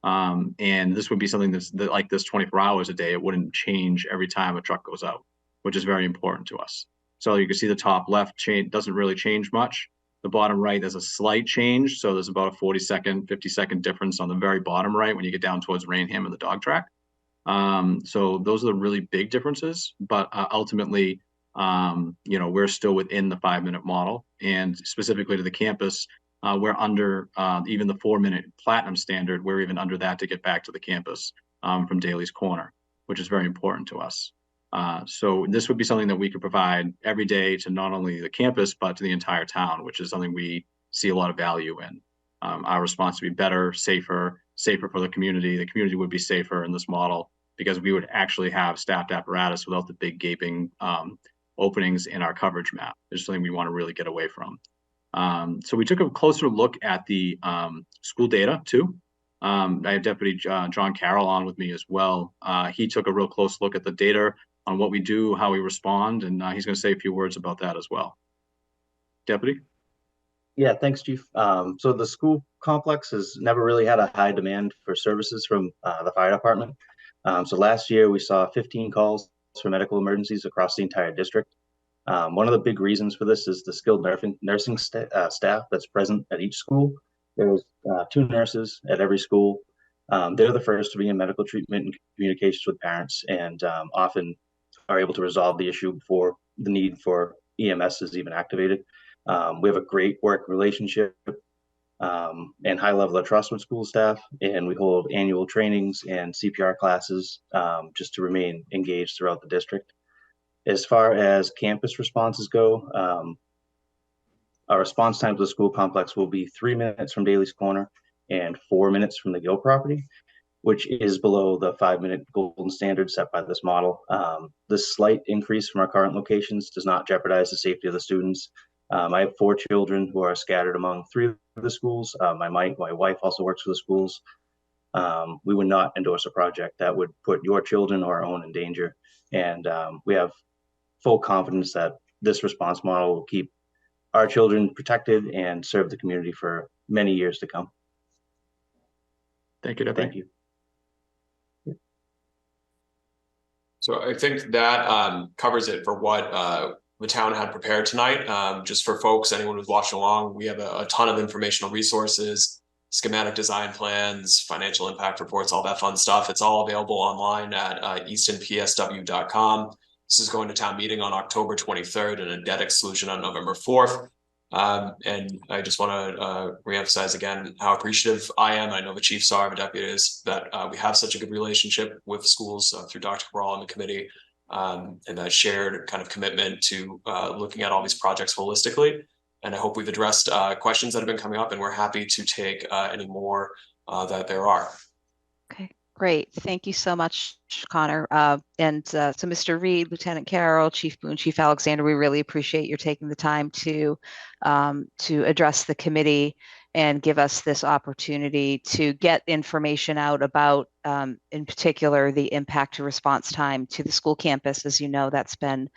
And this would be something that's like this 24 hours a day. It wouldn't change every time a truck goes out, which is very important to us. So you can see the top left doesn't really change much. The bottom right, there's a slight change. So there's about a 40-second, 50-second difference on the very bottom right when you get down towards Rainham and the dog track. So those are the really big differences. But ultimately, we're still within the 5-minute model. And specifically to the campus, we're under even the 4-minute platinum standard. We're even under that to get back to the campus from Daly's Corner, which is very important to us. So this would be something that we could provide every day to not only the campus, but to the entire town, which is something we see a lot of value in. Our response would be better, safer for the community. The community would be safer in this model because we would actually have staffed apparatus without the big gaping openings in our coverage map. It's something we want to really get away from. So we took a closer look at the school data too. I have Deputy John Carroll on with me as well. He took a real close look at the data on what we do, how we respond, and he's going to say a few words about that as well. Deputy? Yeah, thanks, Chief. So the school complex has never really had a high demand for services from the fire department. So last year we saw 15 calls for medical emergencies across the entire district. One of the big reasons for this is the skilled nursing staff that's present at each school. There's 2 nurses at every school. They're the first to be in medical treatment and communications with parents, and often are able to resolve the issue before the need for EMS is even activated. We have a great work relationship and high level of trust with school staff, and we hold annual trainings and CPR classes just to remain engaged throughout the district. As far as campus responses go, our response time to the school complex will be 3 minutes from Daly's Corner and 4 minutes from the Gill property, which is below the 5-minute golden standard set by this model. This slight increase from our current locations does not jeopardize the safety of the students. I have 4 children who are scattered among 3 of the schools. My wife also works for the schools. We would not endorse a project that would put your children or our own in danger. And we have full confidence that this response model will keep our children protected and serve the community for many years to come. Thank you, Deputy. Thank you. So I think that covers it for what the town had prepared tonight. Just for folks, anyone who's watching along, we have a ton of informational resources, schematic design plans, financial impact reports, all that fun stuff. It's all available online at eastonpsw.com. This is going to town meeting on October 23rd and a debt exclusion on November 4th. And I just want to reemphasize again how appreciative I am. I know the chiefs are, the deputy is, that we have such a good relationship with schools through Dr. Cabral and the committee, and that shared kind of commitment to looking at all these projects holistically. And I hope we've addressed questions that have been coming up, and we're happy to take any more that there are. Okay, great. Thank you so much, Connor. So Mr. Reed, Lieutenant Carroll, Chief Boone, Chief Alexander, we really appreciate your taking the time to address the committee and give us this opportunity to get information out about, in particular, the impact to response time to the school campus. As you know, that's been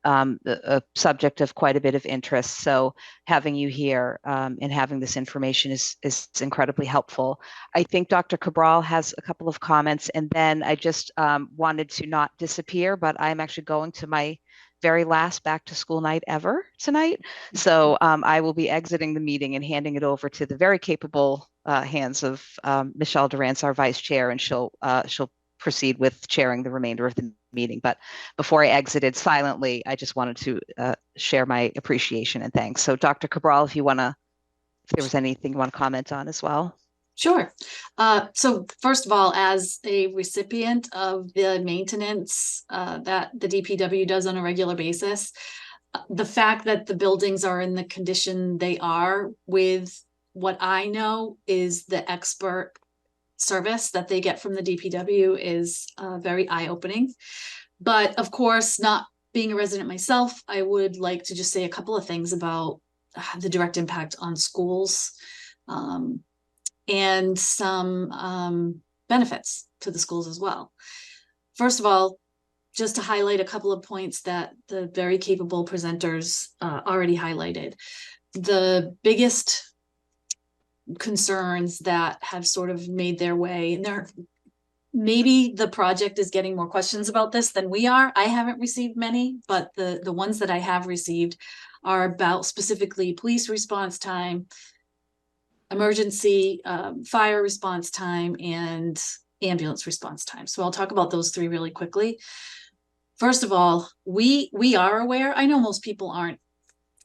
a subject of quite a bit of interest. So having you here and having this information is incredibly helpful. I think Dr. Cabral has a couple of comments, and then I just wanted to not disappear, but I'm actually going to my very last back to school night ever tonight. So I will be exiting the meeting and handing it over to the very capable hands of Michelle Durrance, our vice chair, and she'll proceed with chairing the remainder of the meeting. But before I exited silently, I just wanted to share my appreciation and thanks. So Dr. Cabral, if there was anything you want to comment on as well. Sure. So first of all, as a recipient of the maintenance that the DPW does on a regular basis, the fact that the buildings are in the condition they are, with what I know is the expert service that they get from the DPW, is very eye-opening. But of course, not being a resident myself, I would like to just say a couple of things about the direct impact on schools. And some benefits to the schools as well. First of all, just to highlight a couple of points that the very capable presenters already highlighted. The biggest concerns that have sort of made their way, and maybe the project is getting more questions about this than we are. I haven't received many, but the ones that I have received are about specifically police response time, emergency fire response time, and ambulance response time. So I'll talk about those 3 really quickly. First of all, we are aware, I know most people aren't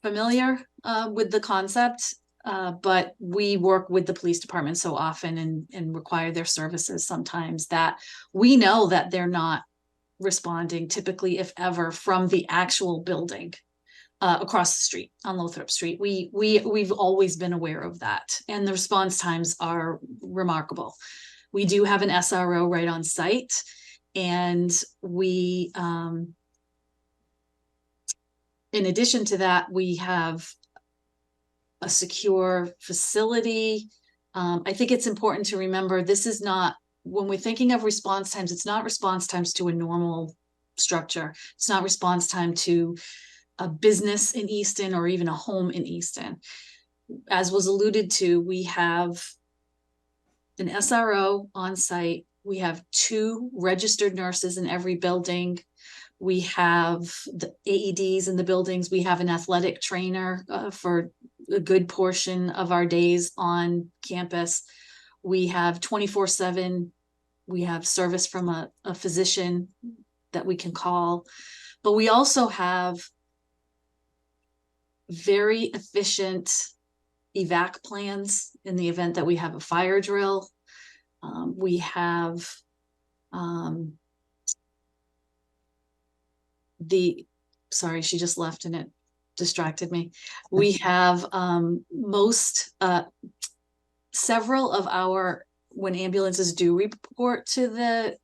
familiar with the concept, but we work with the police department so often and require their services sometimes that we know that they're not responding typically, if ever, from the actual building. across the street on Lothrop Street. We've always been aware of that, and the response times are remarkable. We do have an SRO right on site, and we, in addition to that, we have a secure facility. I think it's important to remember this is not, when we're thinking of response times, it's not response times to a normal structure. It's not response time to a business in Easton or even a home in Easton. As was alluded to, we have an SRO on site. We have 2 registered nurses in every building. We have the AEDs in the buildings. We have an athletic trainer for a good portion of our days on campus. We have 24/7. We have service from a physician that we can call, but we also have very efficient evac plans in the event that we have a fire drill. We have sorry, she just left and it distracted me. We have several of our, when ambulances do report to the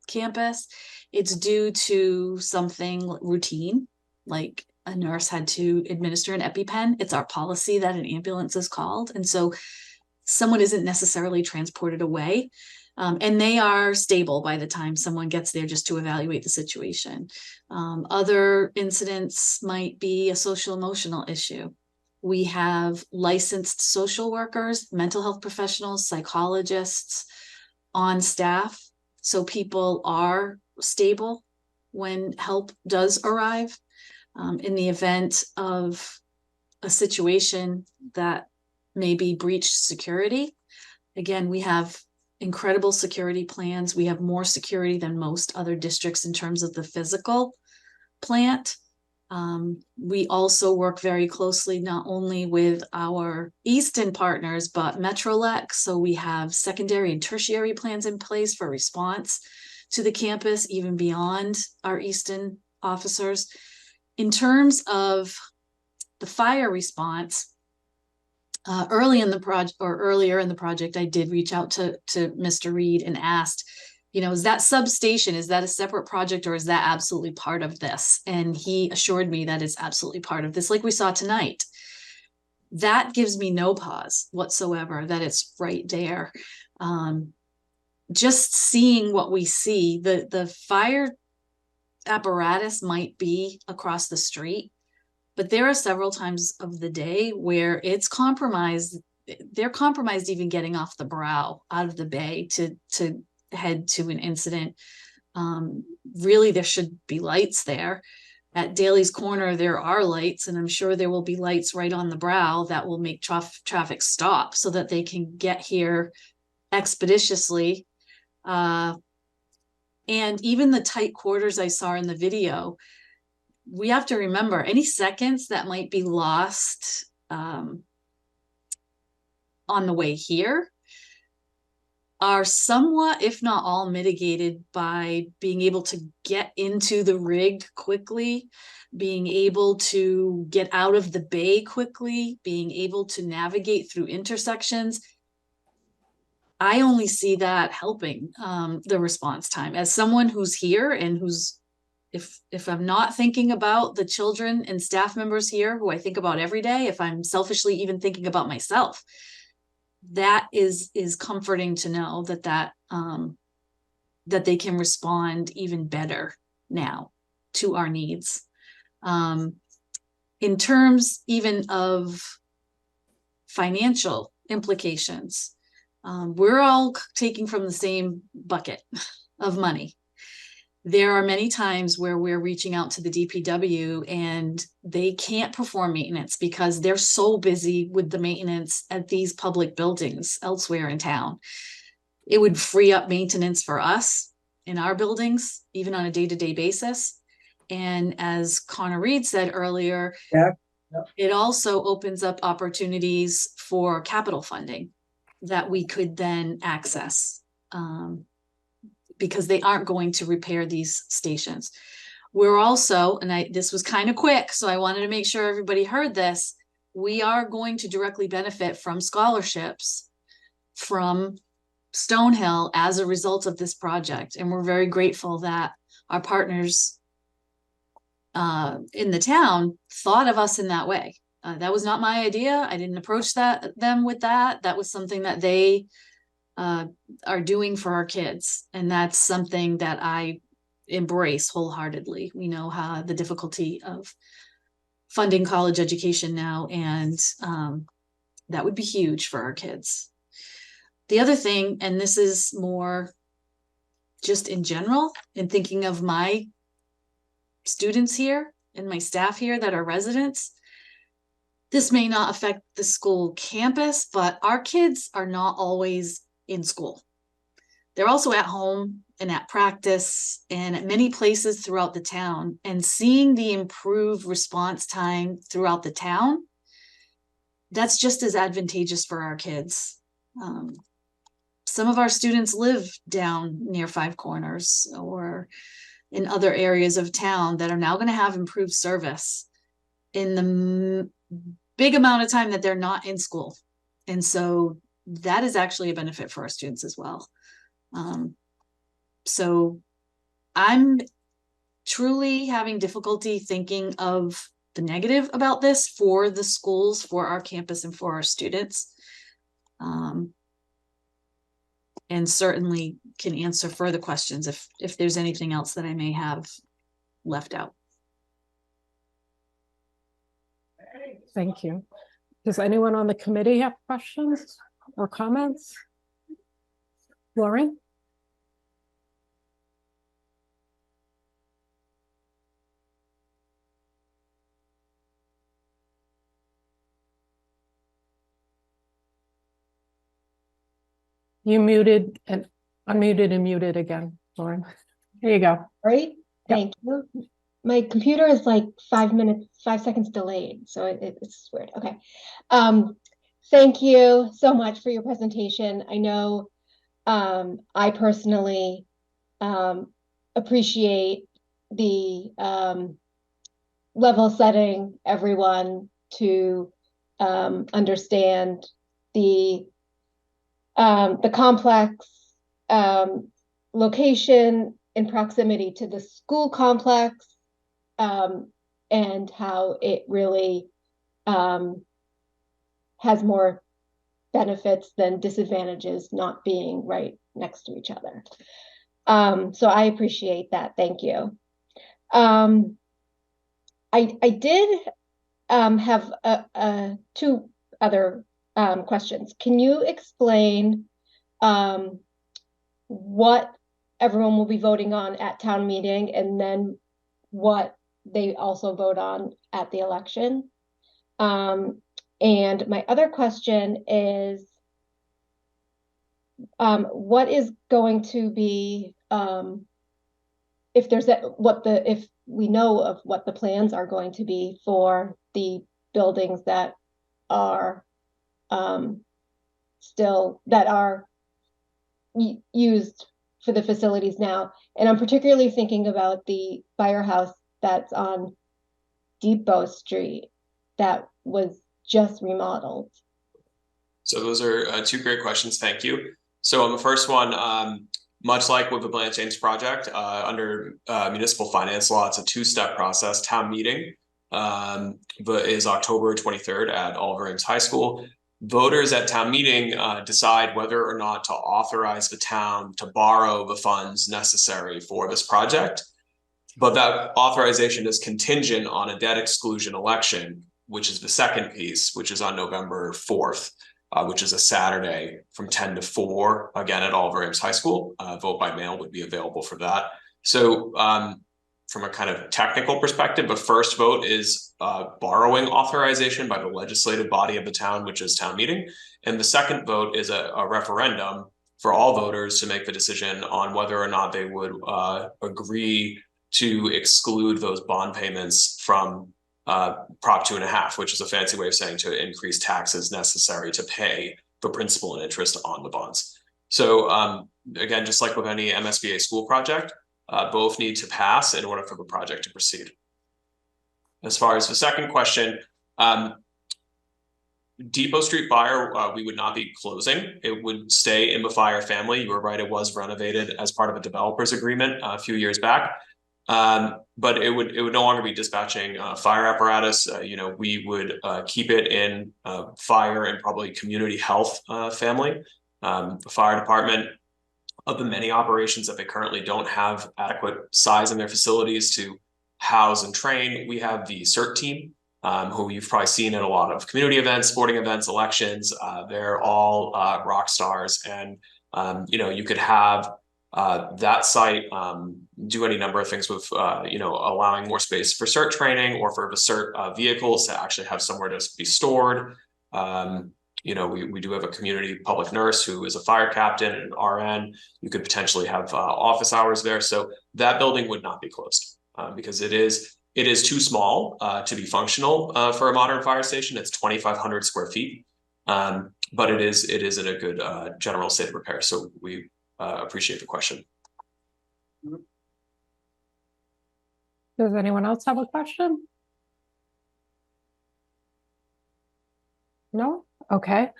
campus, it's due to something routine, like a nurse had to administer an EpiPen. It's our policy that an ambulance is called. And so someone isn't necessarily transported away. And they are stable by the time someone gets there just to evaluate the situation. Other incidents might be a social emotional issue. We have licensed social workers, mental health professionals, psychologists on staff. So people are stable when help does arrive. In the event of a situation that maybe breached security, again, we have incredible security plans. We have more security than most other districts in terms of the physical plant. We also work very closely not only with our Easton partners, but Metrolex. So we have secondary and tertiary plans in place for response to the campus, even beyond our Easton officers. In terms of the fire response, earlier in the project, I did reach out to Mr. Reed and asked, is that substation, is that a separate project or is that absolutely part of this? And he assured me that it's absolutely part of this, like we saw tonight. That gives me no pause whatsoever that it's right there. Just seeing what we see, the fire apparatus might be across the street, but there are several times of the day where it's compromised. They're compromised even getting off the brow out of the bay to head to an incident. Really, there should be lights there. At Daly's Corner, there are lights, and I'm sure there will be lights right on the brow that will make traffic stop so that they can get here expeditiously. And even the tight quarters I saw in the video, we have to remember any seconds that might be lost on the way here are somewhat, if not all, mitigated by being able to get into the rig quickly, being able to get out of the bay quickly, being able to navigate through intersections. I only see that helping the response time. As someone who's here and who's, if I'm not thinking about the children and staff members here who I think about every day, if I'm selfishly even thinking about myself, that is comforting to know that they can respond even better now to our needs. In terms even of financial implications, we're all taking from the same bucket of money. There are many times where we're reaching out to the DPW and they can't perform maintenance because they're so busy with the maintenance at these public buildings elsewhere in town. It would free up maintenance for us in our buildings, even on a day-to-day basis. And as Connor Reed said earlier, it also opens up opportunities for capital funding that we could then access. Because they aren't going to repair these stations. we're also, and this was kind of quick, so I wanted to make sure everybody heard this. We are going to directly benefit from scholarships from Stonehill as a result of this project. And we're very grateful that our partners in the town thought of us in that way. That was not my idea. I didn't approach them with that. That was something that they are doing for our kids. And that's something that I embrace wholeheartedly. We know how the difficulty of funding college education now, and that would be huge for our kids. The other thing, and this is more just in general, in thinking of my students here and my staff here that are residents, this may not affect the school campus, but our kids are not always in school. They're also at home and at practice and at many places throughout the town. And seeing the improved response time throughout the town, that's just as advantageous for our kids. Some of our students live down near Five Corners or in other areas of town that are now going to have improved service in the big amount of time that they're not in school. And so that is actually a benefit for our students as well. So I'm truly having difficulty thinking of the negative about this for the schools, for our campus, and for our students. And certainly can answer further questions if there's anything else that I may have left out. Thank you. Does anyone on the committee have questions or comments? Lauren? You muted and unmuted and muted again, Lauren. There you go. Right? Thank you. My computer is like 5 seconds delayed, so it's weird. Okay. Thank you so much for your presentation. I know I personally appreciate the level setting everyone to understand the complex location in proximity to the school complex, and how it really has more benefits than disadvantages not being right next to each other. So I appreciate that. Thank you. I did have two other questions. Can you explain what everyone will be voting on at town meeting, and then what they also vote on at the election? And my other question is, what is going to be, if we know of what the plans are going to be for the buildings that are used for the facilities now. And I'm particularly thinking about the firehouse that's on Depot Street that was just remodeled. So those are two great questions. Thank you. So on the first one, much like with the Blanche James project, under municipal finance law, it's a two-step process. Town meeting is October 23rd at Oliver Ames High School. Voters at town meeting decide whether or not to authorize the town to borrow the funds necessary for this project. But that authorization is contingent on a debt exclusion election, which is the second piece, which is on November 4th, which is a Saturday from 10 to 4, again at Oliver Ames High School. Vote by mail would be available for that. So from a kind of technical perspective, the first vote is borrowing authorization by the legislative body of the town, which is town meeting. And the second vote is a referendum for all voters to make the decision on whether or not they would agree to exclude those bond payments from Prop 2.5, which is a fancy way of saying to increase taxes necessary to pay the principal and interest on the bonds. So again, just like with any MSBA school project, both need to pass in order for the project to proceed. As far as the second question, Depot Street Fire, we would not be closing. It would stay in the Fire family. You were right, it was renovated as part of a developer's agreement a few years back. But it would no longer be dispatching fire apparatus. We would keep it in fire and probably community health family. The fire department, of the many operations that they currently don't have adequate size in their facilities to house and train, we have the CERT team, who you've probably seen at a lot of community events, sporting events, elections. They're all rock stars, and you could have that site do any number of things with allowing more space for CERT training, or for the CERT vehicles to actually have somewhere to be stored. We do have a community public nurse who is a fire captain and an RN. You could potentially have office hours there. So that building would not be closed because it is too small to be functional for a modern fire station. It's 2,500 square feet, but it is in a good general state of repair. So we appreciate the question. Does anyone else have a question? No? Okay.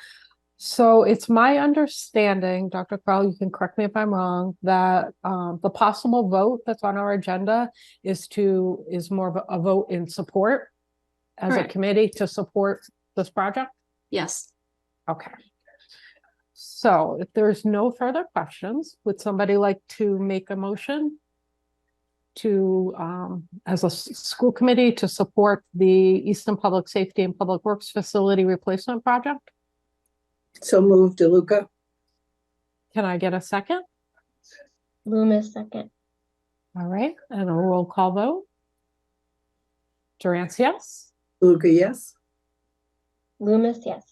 So it's my understanding, Dr. Crowell, you can correct me if I'm wrong, that the possible vote that's on our agenda is more of a vote in support as Correct. a committee to support this project? Yes. Okay. So if there's no further questions, would somebody like to make a motion to, as a school committee, to support the Easton Public Safety and Public Works Facility Replacement Project? So moved, DeLuca. Can I get a second? Loomis, second. All right, and a roll call vote. Durance, yes? DeLuca, yes. Loomis, yes.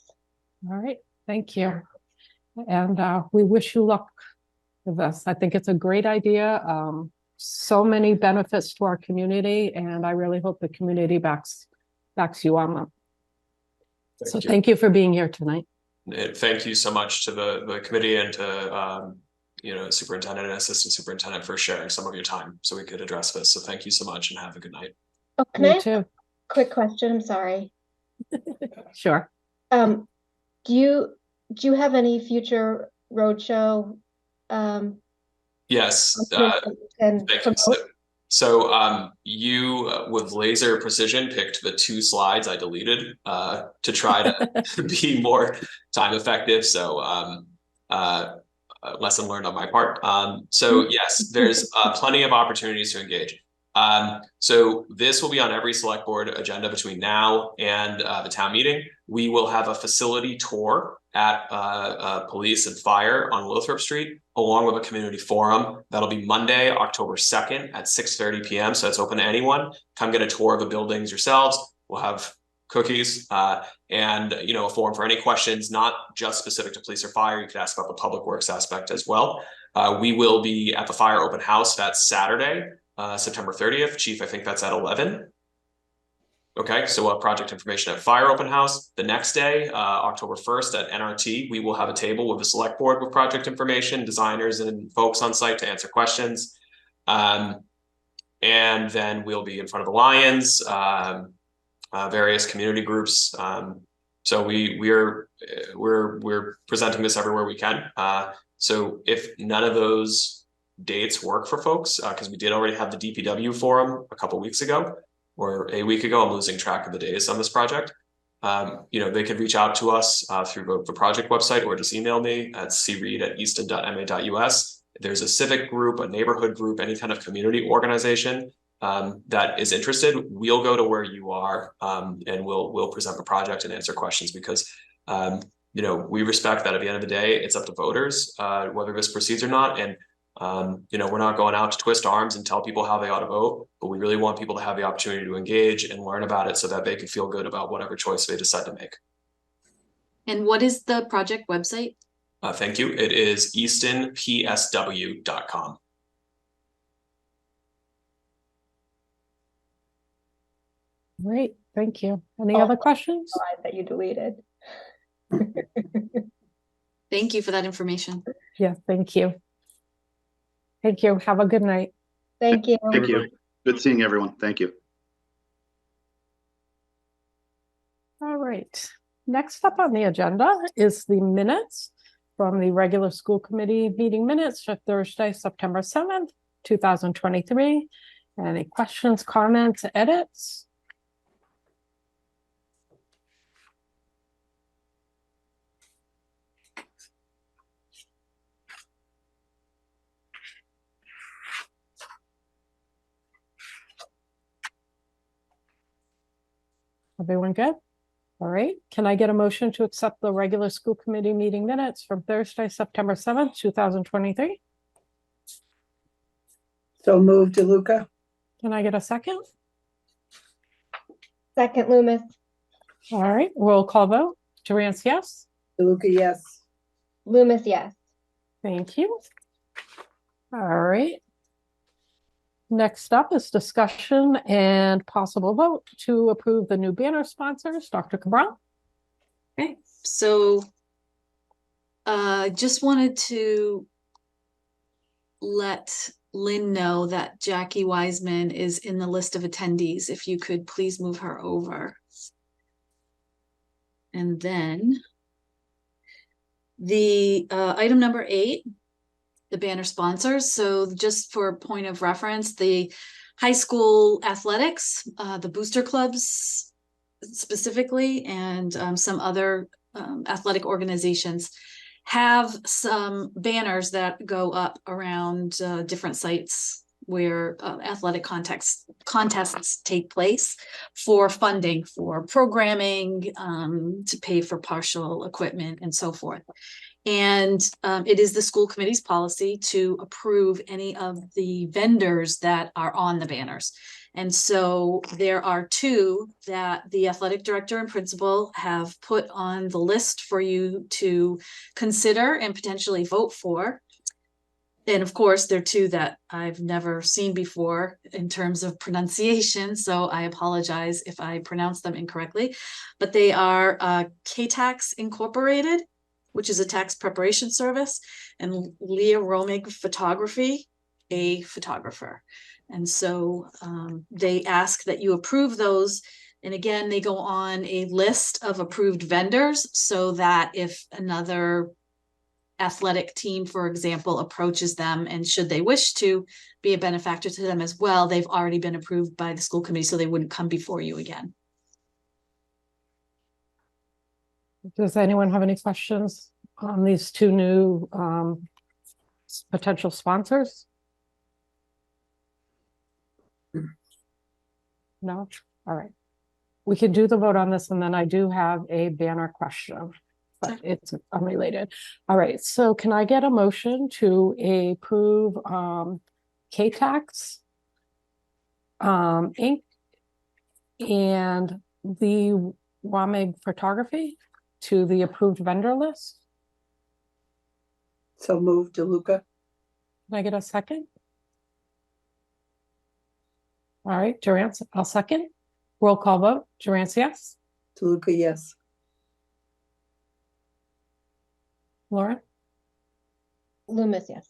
All right, thank you. And we wish you luck with this. I think it's a great idea. So many benefits to our community, and I really hope the community backs you on them. So thank you for being here tonight. And thank you so much to the committee and to superintendent and assistant superintendent for sharing some of your time so we could address this. So thank you so much and have a good night. Oh, can I ask a quick question? I'm sorry. Sure. Do you have any future roadshow? Yes. And Thank you. So you with laser precision picked the 2 slides I deleted to try to be more time effective. So lesson learned on my part. So yes, there's plenty of opportunities to engage. So this will be on every select board agenda between now and the town meeting. We will have a facility tour at police and fire on Lothrop Street, along with a community forum. That'll be Monday, October 2nd at 6:30 p.m. So it's open to anyone. Come get a tour of the buildings yourselves. We'll have cookies and a forum for any questions, not just specific to police or fire. You could ask about the public works aspect as well. We will be at the fire open house. That's Saturday, September 30th. Chief, I think that's at 11. Okay, so we'll have project information at fire open house. The next day, October 1st at NRT, we will have a table with the select board with project information, designers and folks on site to answer questions. And then we'll be in front of the Lions, various community groups. So we're presenting this everywhere we can. So if none of those dates work for folks, because we did already have the DPW forum a couple weeks ago, or a week ago, I'm losing track of the days on this project. They could reach out to us through the project website or just email me at creed@easton.ma.us. If there's a civic group, a neighborhood group, any kind of community organization that is interested, we'll go to where you are and we'll present the project and answer questions because we respect that at the end of the day, it's up to voters whether this proceeds or not. And we're not going out to twist arms and tell people how they ought to vote, but we really want people to have the opportunity to engage and learn about it so that they can feel good about whatever choice they decide to make. And what is the project website? Thank you. It is eastonpsw.com. Great, thank you. Any other questions? That you deleted. Thank you for that information. Yeah, thank you. Thank you. Have a good night. Thank you. Thank you. Good seeing everyone. Thank you. All right. Next up on the agenda is the minutes from the regular school committee meeting minutes for Thursday, September 7th, 2023. Any questions, comments, edits? Everyone good? All right. Can I get a motion to accept the regular school committee meeting minutes from Thursday, September 7th, 2023? So moved, DeLuca. Can I get a second? Second, Loomis. All right. Roll call vote. Durance, yes? DeLuca, yes. Loomis, yes. Thank you. All right. Next up is discussion and possible vote to approve the new banner sponsors. Dr. Cabral? Okay, so just wanted to let Lynn know that Jackie Wiseman is in the list of attendees. If you could please move her over. And then the item number 8, the banner sponsors. So just for a point of reference, the high school athletics, the booster clubs specifically, and some other athletic organizations have some banners that go up around different sites where athletic contests take place for funding, for programming, to pay for partial equipment and so forth. And it is the school committee's policy to approve any of the vendors that are on the banners. And so there are 2 that the athletic director and principal have put on the list for you to consider and potentially vote for. And of course, there are 2 that I've never seen before in terms of pronunciation, so I apologize if I pronounce them incorrectly. But they are KTAX Incorporated, which is a tax preparation service, and Leah Romig Photography, a photographer. And so they ask that you approve those. And again, they go on a list of approved vendors so that if another athletic team, for example, approaches them, and should they wish to be a benefactor to them as well, they've already been approved by the school committee, so they wouldn't come before you again. Does anyone have any questions on these 2 new potential sponsors? No? All right. We can do the vote on this, and then I do have a banner question, but it's unrelated. All right. So can I get a motion to approve KTAX Inc. and the Romig Photography to the approved vendor list? So moved, DeLuca. Can I get a second? All right, Durance, I'll second. Roll call vote. Durance, yes? DeLuca, yes. Lauren? Loomis, yes.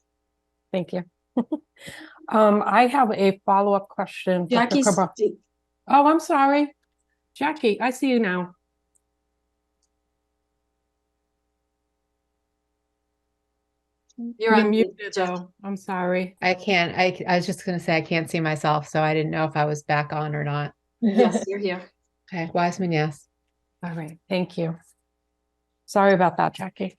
Thank you. I have a follow-up question. Dr. Jackie's, Cabral. Oh, I'm sorry. Jackie, I see you now. You're on mute, muted though. I'm sorry. I can't, I was just gonna say I can't see myself, so I didn't know if I was back on or not. Yes, you're here. Okay, Wiseman, yes. All right, thank you. Sorry about that, Jackie.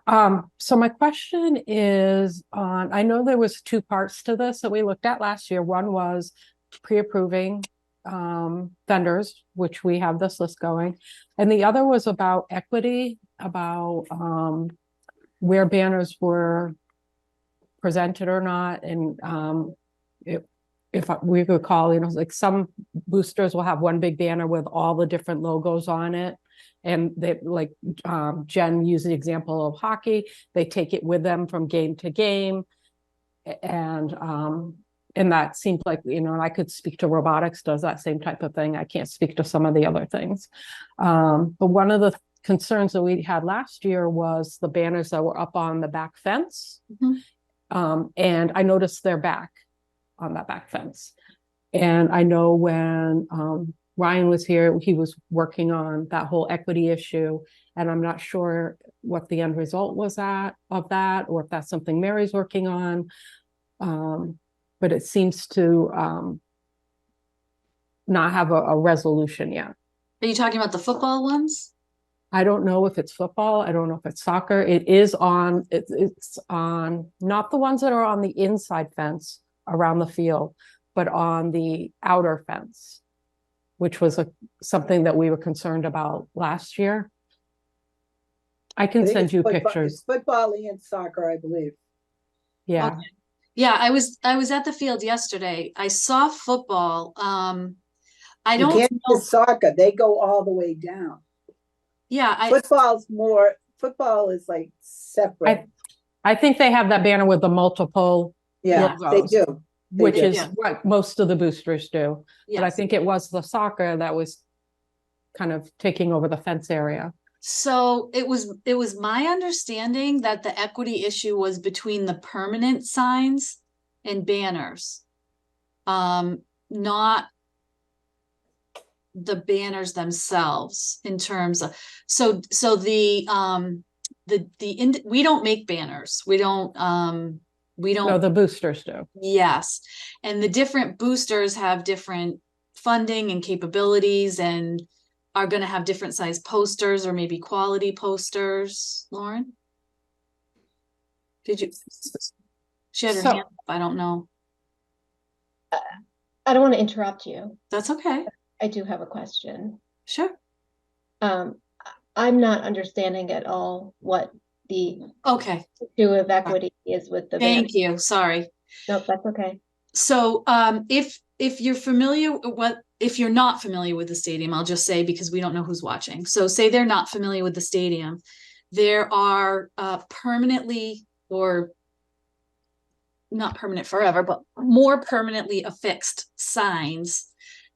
So my question is on, I know there was 2 parts to this that we looked at last year. One was pre-approving vendors, which we have this list going. And the other was about equity, about where banners were presented or not. And if we could call, like some boosters will have one big banner with all the different logos on it. And they, like Jen used the example of hockey, they take it with them from game to game. And that seemed like, and I could speak to robotics, does that same type of thing. I can't speak to some of the other things. But one of the concerns that we had last year was the banners that were up on the back fence. And I noticed they're back. on that back fence. And I know when Ryan was here, he was working on that whole equity issue. And I'm not sure what the end result was of that, or if that's something Mary's working on. But it seems to not have a resolution yet. Are you talking about the football ones? I don't know if it's football. I don't know if it's soccer. It is on, it's on, not the ones that are on the inside fence around the field, but on the outer fence, which was something that we were concerned about last year. I can think send it's you football- pictures. It's football and soccer, I believe. Yeah. Okay. Yeah, I was at the field yesterday. I saw football. I You don't can't know. do soccer, they go all the way down. Yeah, Football is like separate. I think they have that banner with the multiple Yeah, they logos, do. They which do. is what most of the boosters do. But I Yes. think it was the soccer that was kind of taking over the fence area. So it was my understanding that the equity issue was between the permanent signs and banners. Not the banners themselves in terms of, so we don't make banners. We don't. No, the boosters do. Yes. And the different boosters have different funding and capabilities and are going to have different size posters or maybe quality posters. Lauren? Did you? She had her hand up. I don't know. I don't want to interrupt you. That's okay. I do have a question. Sure. I'm not understanding at all what the issue of equity is with the ban. Thank you. Sorry. Nope, that's okay. So if you're familiar, if you're not familiar with the stadium, I'll just say, because we don't know who's watching. So say they're not familiar with the stadium. There are permanently, or not permanent forever, but more permanently affixed signs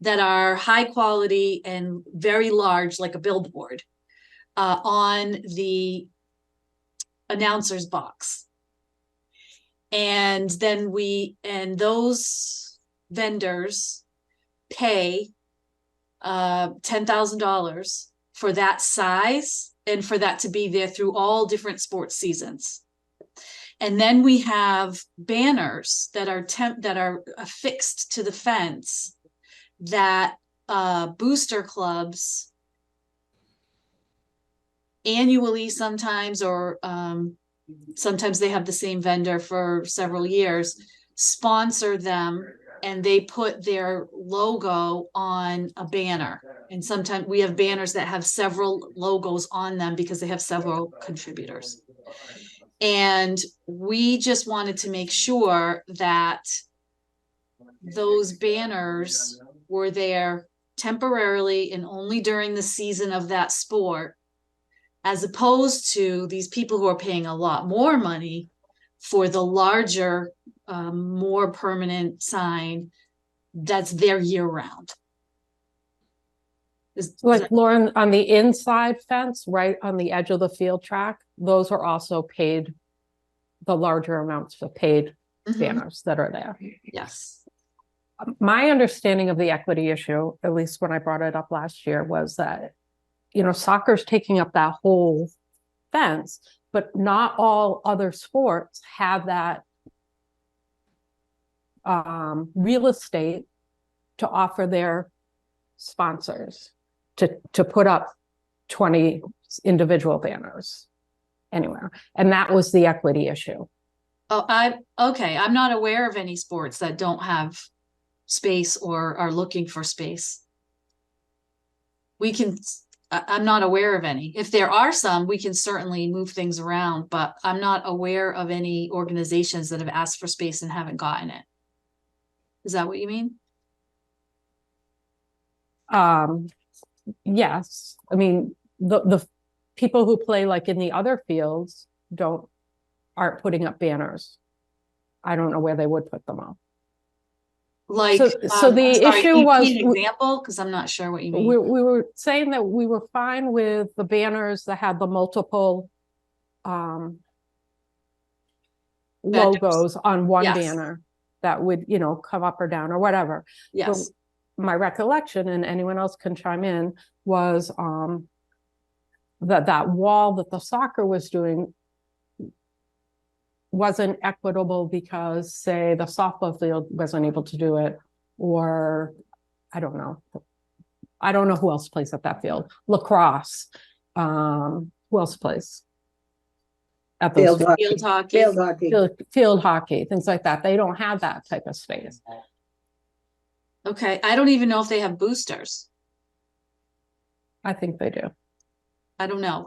that are high quality and very large, like a billboard, on the announcer's box. And then those vendors pay $10,000 for that size and for that to be there through all different sports seasons. And then we have banners that are affixed to the fence that booster clubs annually sometimes, or sometimes they have the same vendor for several years, sponsor them, and they put their logo on a banner. And sometimes we have banners that have several logos on them because they have several contributors. And we just wanted to make sure that those banners were there temporarily and only during the season of that sport, as opposed to these people who are paying a lot more money for the larger, more permanent sign that's there year round. Like Lauren, on the inside fence, right on the edge of the field track, those are also paid, the larger amounts for paid banners that are there. Yes. My understanding of the equity issue, at least when I brought it up last year, was that, soccer's taking up that whole fence, but not all other sports have that real estate to offer their sponsors to put up 20 individual banners anywhere. And that was the equity issue. Oh, okay. I'm not aware of any sports that don't have space or are looking for space. I'm not aware of any. If there are some, we can certainly move things around, but I'm not aware of any organizations that have asked for space and haven't gotten it. Is that what you mean? Yes. I mean, the people who play like in the other fields aren't putting up banners. I don't know where they would put them up. Like, so the issue was an example, because I'm not sure what you mean. We were saying that we were fine with the banners that had the multiple logos on one banner that would, you know, come up or down or whatever. But Yes. my recollection, and anyone else can chime in, was that wall that the soccer was doing wasn't equitable because, say, the softball field wasn't able to do it, or I don't know. I don't know who else plays at that field. Lacrosse. Who else plays? At those Field hockey. Field hockey. field hockey, things like that. They don't have that type of space. Okay, I don't even know if they have boosters. I think they do. I don't know.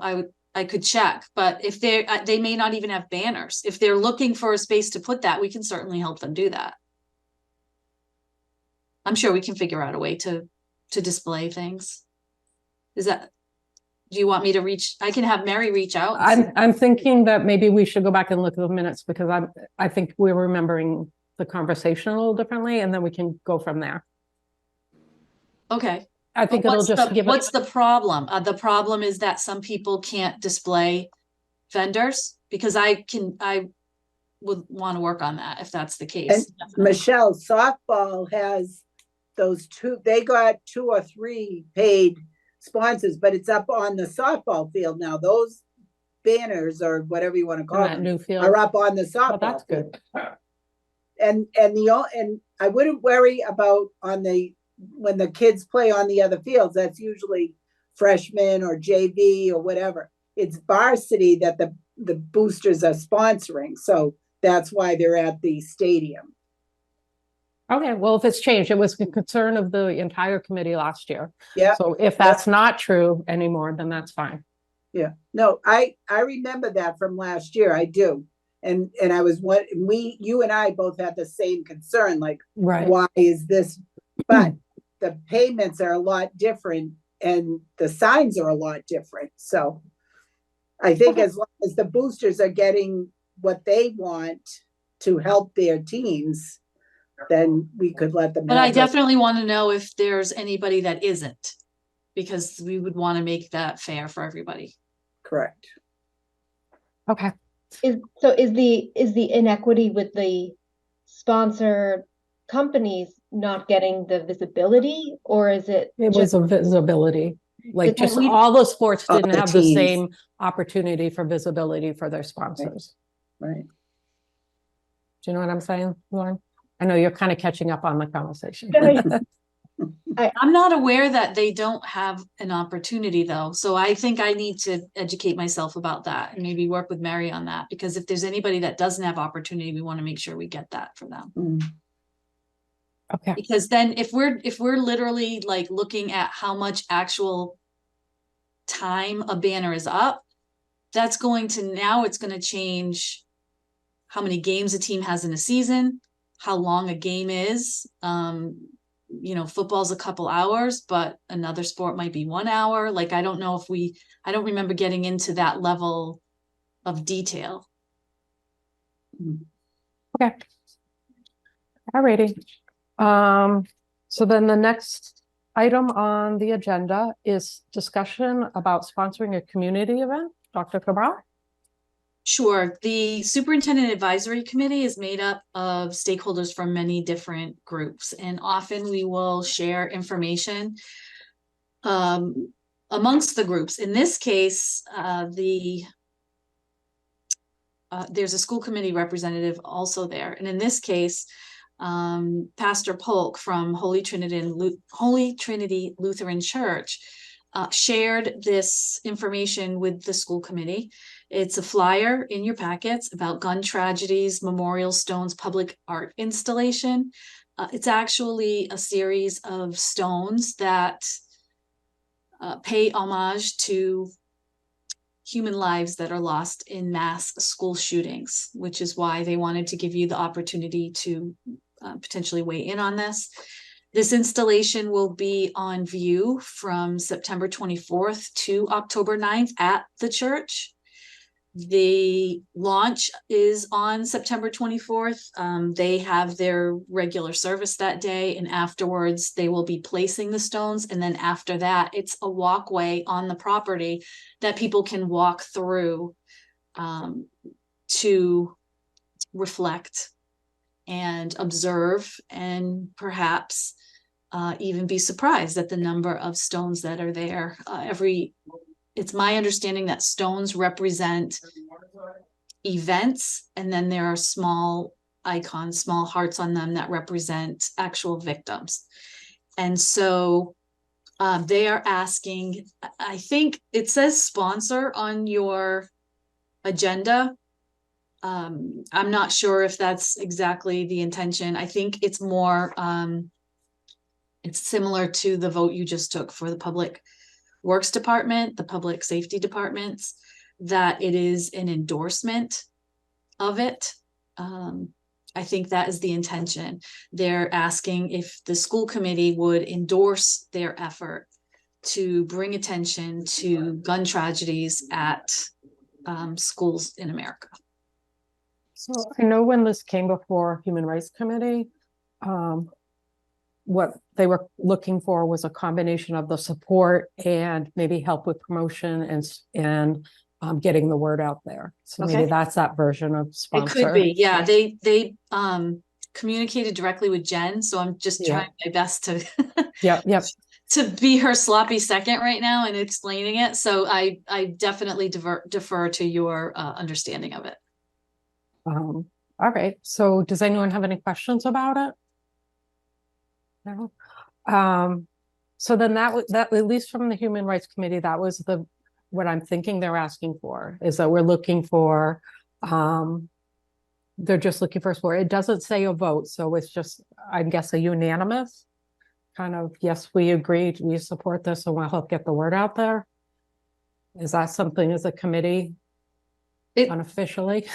I could check, but if they may not even have banners. If they're looking for a space to put that, we can certainly help them do that. I'm sure we can figure out a way to display things. Do you want me to I can have Mary reach out. I'm thinking that maybe we should go back and look at the minutes, because I think we're remembering the conversation a little differently, and then we can go from there. Okay. I think it'll just give What's the problem? The problem is that some people can't display vendors, because I would want to work on that if that's the case. And Michelle, softball has they got 2 or 3 paid sponsors, but it's up on the softball field now. Those banners, or whatever you want to call that them, new field are up on the softball. Oh, that's good. And I wouldn't worry about when the kids play on the other fields. That's usually freshmen or JV or whatever. It's varsity that the boosters are sponsoring, so that's why they're at the stadium. Okay, well, if it's changed, it was the concern of the entire committee last year. Yeah. So if that's not true anymore, then that's fine. Yeah, no, I remember that from last year. I do. And I was you and I both had the same concern, like, Right. Why is this? But the payments are a lot different and the signs are a lot different. So I think as long as the boosters are getting what they want to help their teams, then we could let them. But I definitely want to know if there's anybody that isn't, because we would want to make that fair for everybody. Correct. Okay. Is the inequity with the sponsor companies not getting the visibility, or is it? It was a visibility. Like, Because just all the sports All didn't the have the teams. same opportunity for visibility for their sponsors. Right. Do you know what I'm saying, Lauren? I know you're kind of catching up on the conversation. I'm not aware that they don't have an opportunity though. So I think I need to educate myself about that and maybe work with Mary on that, because if there's anybody that doesn't have opportunity, we want to make sure we get that for them. Okay. Because then if we're literally like looking at how much actual time a banner is up, it's going to change how many games a team has in a season, how long a game is. Football's a couple hours, but another sport might be 1 hour. Like, I don't know I don't remember getting into that level of detail. Okay. Alrighty. So then the next item on the agenda is discussion about sponsoring a community event. Dr. Cabral? Sure. The Superintendent Advisory Committee is made up of stakeholders from many different groups, and often we will share information amongst the groups. In this case, there's a school committee representative also there. And in this case, Pastor Polk from Holy Trinity Lutheran Church shared this information with the school committee. It's a flyer in your packets about Gun Tragedies Memorial Stones public art installation. It's actually a series of stones that pay homage to human lives that are lost in mass school shootings, which is why they wanted to give you the opportunity to potentially weigh in on this. This installation will be on view from September 24th to October 9th at the church. The launch is on September 24th. They have their regular service that day, and afterwards they will be placing the stones. And then after that, it's a walkway on the property that people can walk through to reflect and observe and perhaps even be surprised at the number of stones that are there. It's my understanding that stones represent events, and then there are small icons, small hearts on them that represent actual victims. And so they are asking, I think it says sponsor on your agenda. I'm not sure if that's exactly the intention. I think it's more, it's similar to the vote you just took for the Public Works Department, the Public Safety Departments, that it is an endorsement of it. I think that is the intention. They're asking if the school committee would endorse their effort to bring attention to gun tragedies at schools in America. So I know when this came before Human Rights Committee, what they were looking for was a combination of the support and maybe help with promotion and getting the word out there. So maybe that's that version of sponsor. It could be, yeah. They communicated directly with Jen, so I'm just trying my best to to be her sloppy second right now and explaining it. So I definitely defer to your understanding of it. All right. So does anyone have any questions about it? No. So then that at least from the Human Rights Committee, that was what I'm thinking they're asking for, is that we're looking for, they're just looking for support. It doesn't say a vote, so it's just, I guess, a unanimous kind of, yes, we agree, we support this, and we'll help get the word out there. Is that something as a committee unofficially?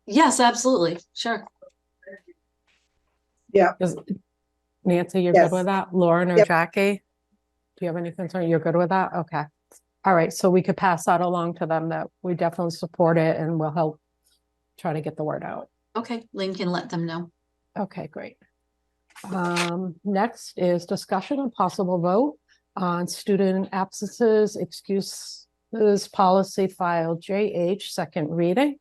Yes, absolutely. Sure. Yeah. Nancy, you're good with that? Lauren or Jackie? Do you have any concern? You're good with that? Okay. All right. So we could pass that along to them that we definitely support it and we'll help try to get the word out. Okay. Lynn can let them know. Okay, great. Next is discussion and possible vote on student absences, excuses policy file JH, second reading.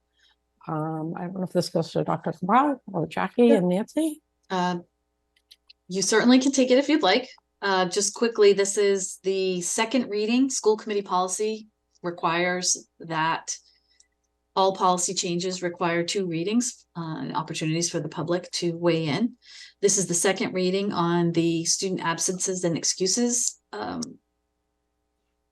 I don't know if this goes to Dr. Cabral or Jackie and Nancy. You certainly can take it if you'd like. Just quickly, this is the second reading. School committee policy requires that all policy changes require 2 readings and opportunities for the public to weigh in. This is the second reading on the student absences and excuses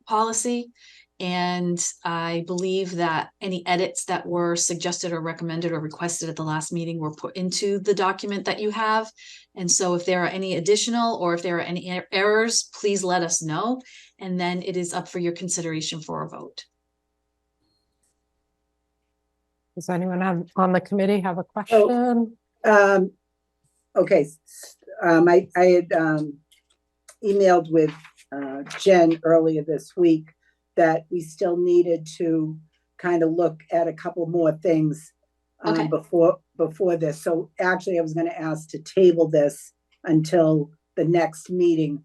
policy. And I believe that any edits that were suggested or recommended or requested at the last meeting were put into the document that you have. And so if there are any additional or if there are any errors, please let us know. And then it is up for your consideration for a vote. Does anyone on the committee have a question? Okay. I had emailed with Jen earlier this week that we still needed to kind of look at a couple more things before this. So actually I was going to ask to table this until the next meeting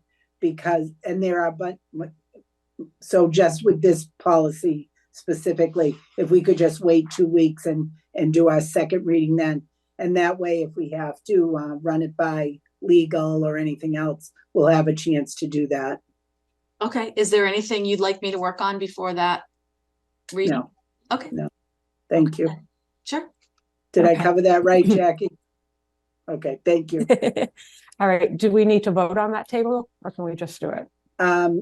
so just with this policy specifically, if we could just wait 2 weeks and do our second reading then, and that way if we have to run it by legal or anything else, we'll have a chance to do that. Okay. Is there anything you'd like me to work on before that reading? No. Okay. No. Thank you. Sure. Did I cover that right, Jackie? Okay, thank you. All right. Do we need to vote on that table or can we just do it?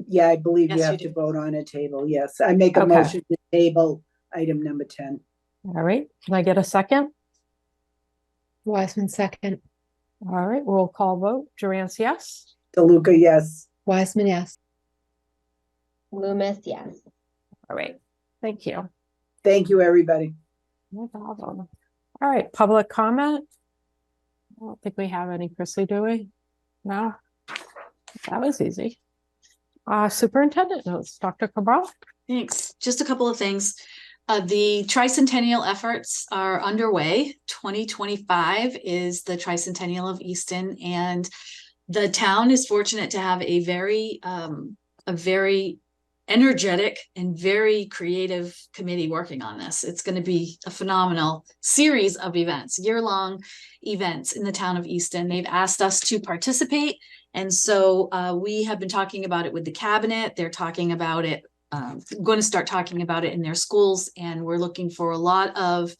Yeah, I believe Yes, you you have do. to vote on a table. Yes, I make a motion to table item number 10. All right. Can I get a second? Wiseman, second. All right. Roll call vote. Durance, yes. DeLuca, yes. Wiseman, yes. Loomis, yes. All right. Thank you. Thank you, everybody. No problem. All right. Public comment. I don't think we have any, Chrissy, do we? No? That was easy. Superintendent notes, Dr. Cabral. Thanks. Just a couple of things. The tricentennial efforts are underway. 2025 is the tricentennial of Easton, and the town is fortunate to have a very energetic and very creative committee working on this. It's going to be a phenomenal series of events, year-long events in the town of Easton. They've asked us to participate. And so we have been talking about it with the cabinet. They're talking about it, going to start talking about it in their schools. And we're looking for a lot of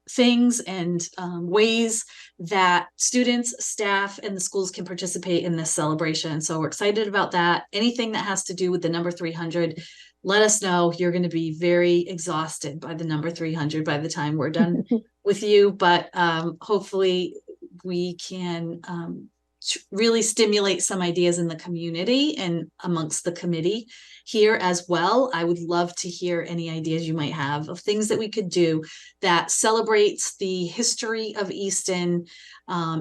things and ways that students, staff, and the schools can participate in this celebration. So we're excited about that. Anything that has to do with the number 300, let us know. You're going to be very exhausted by the number 300 by the time we're done with you. But hopefully we can really stimulate some ideas in the community and amongst the committee here as well. I would love to hear any ideas you might have of things that we could do that celebrates the history of Easton,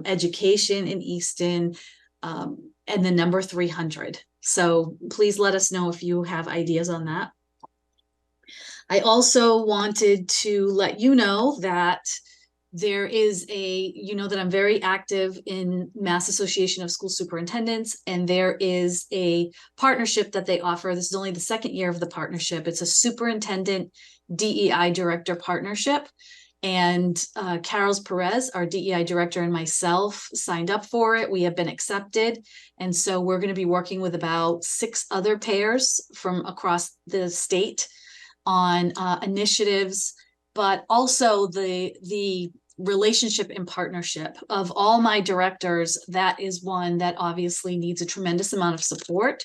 education in Easton, and the number 300. So please let us know if you have ideas on that. I also wanted to let you know that there is that I'm very active in Mass Association of School Superintendents, and there is a partnership that they offer. This is only the second year of the partnership. It's a superintendent DEI director partnership. And Carol Perez, our DEI director, and myself signed up for it. We have been accepted. And so we're going to be working with about 6 other pairs from across the state on initiatives, but also the relationship and partnership of all my directors. That is one that obviously needs a tremendous amount of support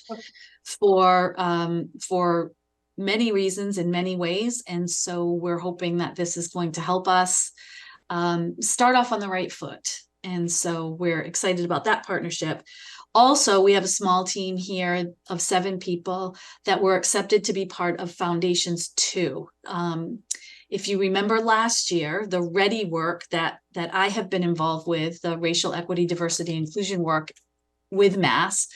for many reasons in many ways. And so we're hoping that this is going to help us start off on the right foot. And so we're excited about that partnership. Also, we have a small team here of 7 people that were accepted to be part of Foundations 2. If you remember last year, the READY work that I have been involved with, the racial equity, diversity, inclusion work with Mass,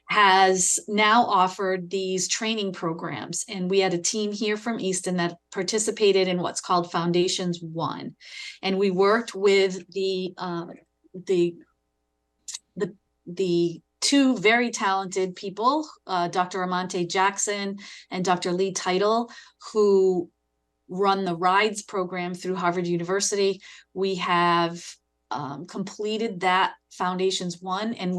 has now offered these training programs. And we had a team here from Easton that participated in what's called Foundations 1. And we worked with the 2 very talented people, Dr. Amante Jackson and Dr. Lee Title, who run the RIDES program through Harvard University. We have completed that Foundations 1, and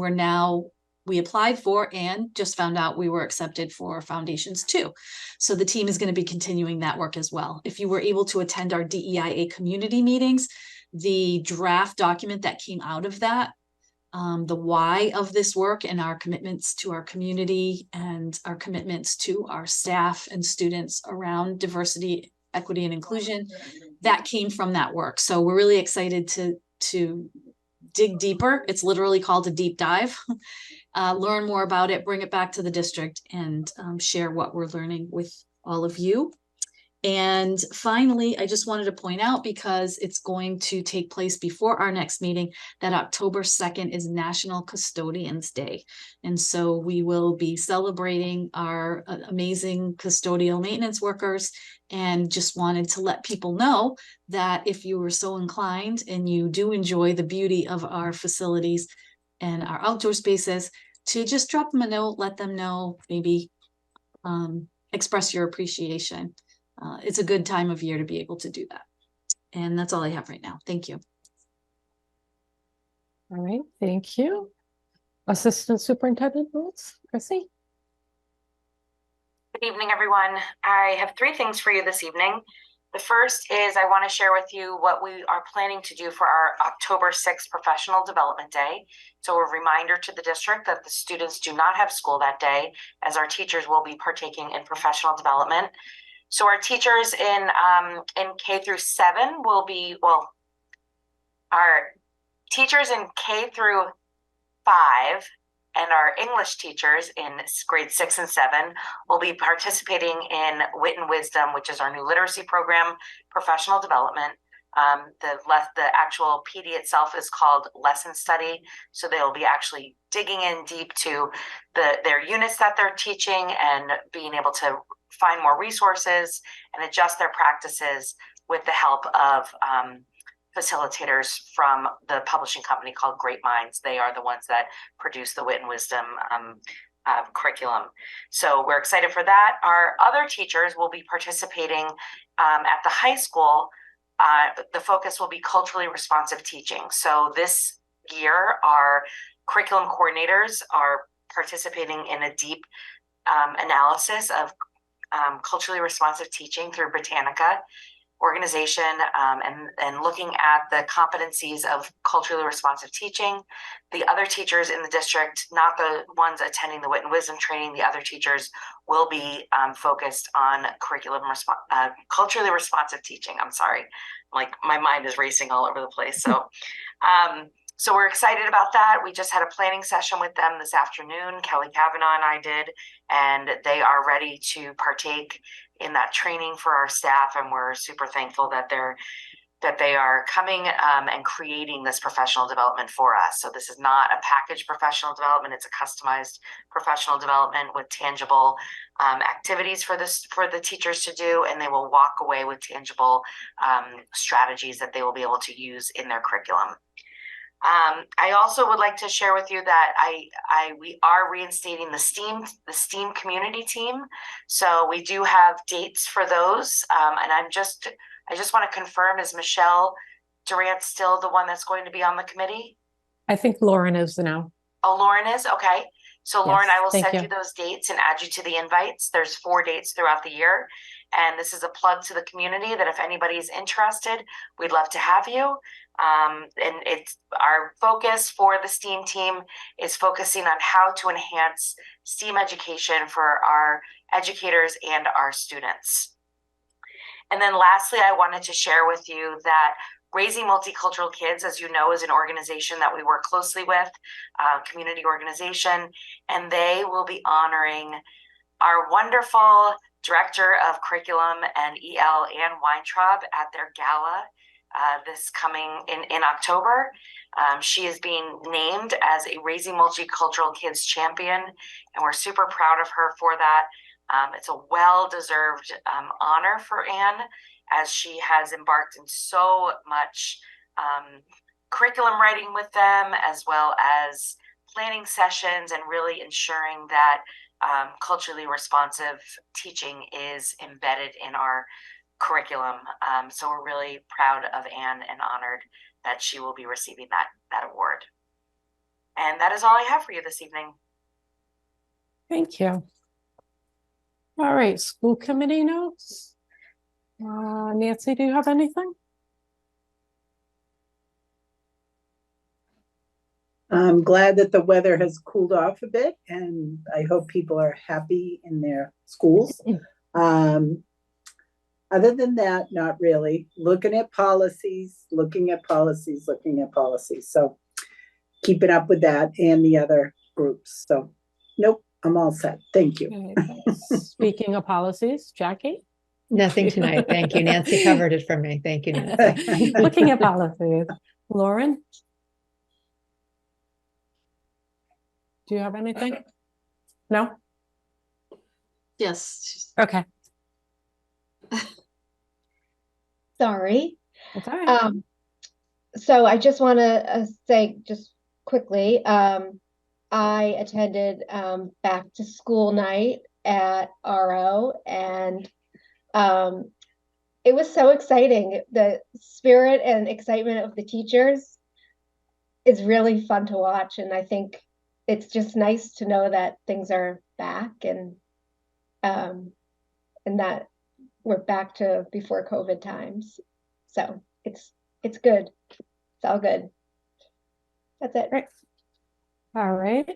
we applied for and just found out we were accepted for Foundations 2. So the team is going to be continuing that work as well. If you were able to attend our DEIA community meetings, the draft document that came out of that, the why of this work and our commitments to our community and our commitments to our staff and students around diversity, equity, and inclusion, that came from that work. So we're really excited to dig deeper. It's literally called a deep dive. Learn more about it, bring it back to the district, and share what we're learning with all of you. And finally, I just wanted to point out, because it's going to take place before our next meeting, that October 2nd is National Custodians Day. And so we will be celebrating our amazing custodial maintenance workers, and just wanted to let people know that if you were so inclined and you do enjoy the beauty of our facilities and our outdoor spaces, to just drop them a note, let them know, maybe express your appreciation. It's a good time of year to be able to do that. And that's all I have right now. Thank you. All right, thank you. Assistant Superintendent Boots, Chrissy. Good evening, everyone. I have 3 things for you this evening. The first is I want to share with you what we are planning to do for our October 6th Professional Development Day. So a reminder to the district that the students do not have school that day, as our teachers will be partaking in professional development. So our teachers in K through 7 will be, our teachers in K through 5 and our English teachers in grade 6 and 7 will be participating in Wit and Wisdom, which is our new literacy program, professional development. The actual PD itself is called Lesson Study. So they'll be actually digging in deep to their units that they're teaching and being able to find more resources and adjust their practices with the help of facilitators from the publishing company called Great Minds. They are the ones that produce the Wit and Wisdom curriculum. So we're excited for that. Our other teachers will be participating at the high school. The focus will be culturally responsive teaching. So this year, our curriculum coordinators are participating in a deep analysis of culturally responsive teaching through Britannica organization, and looking at the competencies of culturally responsive teaching. The other teachers in the district, not the ones attending the Wit and Wisdom training, the other teachers will be focused on culturally responsive teaching. I'm sorry, like my mind is racing all over the place. So so we're excited about that. We just had a planning session with them this afternoon. Kelly Kavanaugh and I did, and they are ready to partake in that training for our staff. And we're super thankful that they are coming and creating this professional development for us. So this is not a packaged professional development. It's a customized professional development with tangible activities for the teachers to do, and they will walk away with tangible strategies that they will be able to use in their curriculum. I also would like to share with you that we are reinstating the STEAM community team. So we do have dates for those. And I just want to confirm, is Michelle Durant still the one that's going to be on the committee? I think Lauren is now. Oh, Lauren is? Okay. So Lauren, Yes, I will thank send you. you those dates and add you to the invites. There's 4 dates throughout the year. And this is a plug to the community that if anybody's interested, we'd love to have you. And it's our focus for the STEAM team is focusing on how to enhance STEAM education for our educators and our students. And then lastly, I wanted to share with you that Raising Multicultural Kids, as you know, is an organization that we work closely with, community organization, and they will be honoring our wonderful Director of Curriculum and EL, Ann Weintraub, at their gala this coming in October. She is being named as a Raising Multicultural Kids champion, and we're super proud of her for that. It's a well-deserved honor for Ann, as she has embarked in so much curriculum writing with them, as well as planning sessions and really ensuring that culturally responsive teaching is embedded in our curriculum. So we're really proud of Ann and honored that she will be receiving that award. And that is all I have for you this evening. Thank you. All right, school committee notes. Nancy, do you have anything? I'm glad that the weather has cooled off a bit, and I hope people are happy in their schools. Other than that, not really. Looking at policies. So keeping up with that and the other groups. So nope, I'm all set. Thank you. Speaking of policies, Jackie? Nothing tonight. Thank you. Nancy covered it for me. Thank you, Nancy. Looking at policies. Lauren? Do you have anything? No? Yes. Okay. Sorry. That's all right. So I just want to say just quickly, I attended back to school night at RO, and it was so exciting. The spirit and excitement of the teachers is really fun to watch, and I think it's just nice to know that things are back and that we're back to before COVID times. So it's good. It's all good. That's it. Great. All right.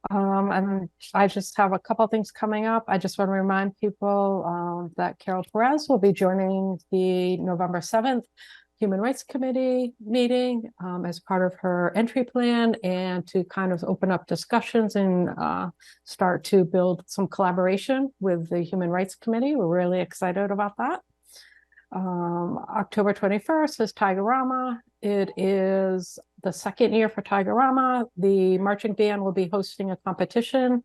And I just have a couple of things coming up. I just want to remind people that Carol Perez will be joining the November 7th Human Rights Committee meeting as part of her entry plan, and to kind of open up discussions and start to build some collaboration with the Human Rights Committee. We're really excited about that. October 21st is Tigorama. It is the second year for Tigorama. The marching band will be hosting a competition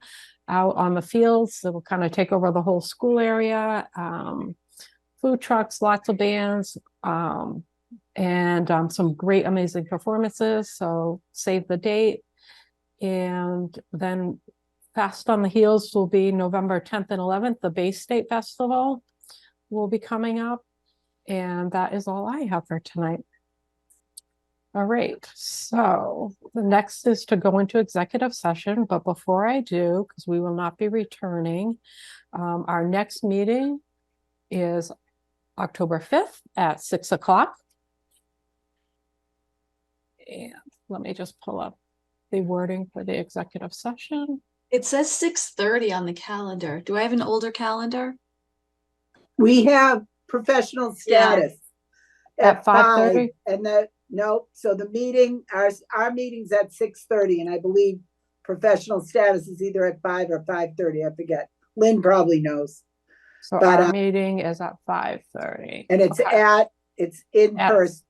out on the fields that will kind of take over the whole school area. Food trucks, lots of bands, and some great, amazing performances. So save the date. And then fast on the heels will be November 10th and 11th, the Bay State Festival will be coming up. And that is all I have for tonight. All right, so the next is to go into executive session, but before I do, because we will not be returning, our next meeting is October 5th at 6 o'clock. And let me just pull up the wording for the executive session. It says 6:30 on the calendar. Do I have an older calendar? We have professional status At 5:30? And no, so the meeting, our meeting's at 6:30, and I believe professional status is either at 5 or 5:30, I forget. Lynn probably knows. So But, our meeting is at 5:30. And it's Okay. it's in At- person.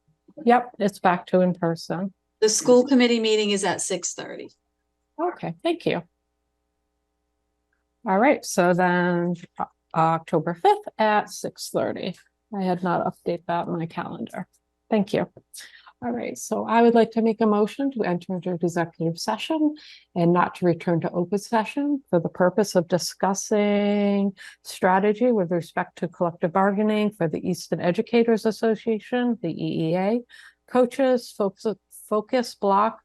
Yep, it's back to in person. The school committee meeting is at 6:30. Okay, thank you. All right, so then October 5th at 6:30. I had not updated that in my calendar. Thank you. All right, so I would like to make a motion to enter into executive session and not to return to open session for the purpose of discussing strategy with respect to collective bargaining for the Easton Educators Association, the EEA, coaches, focus block,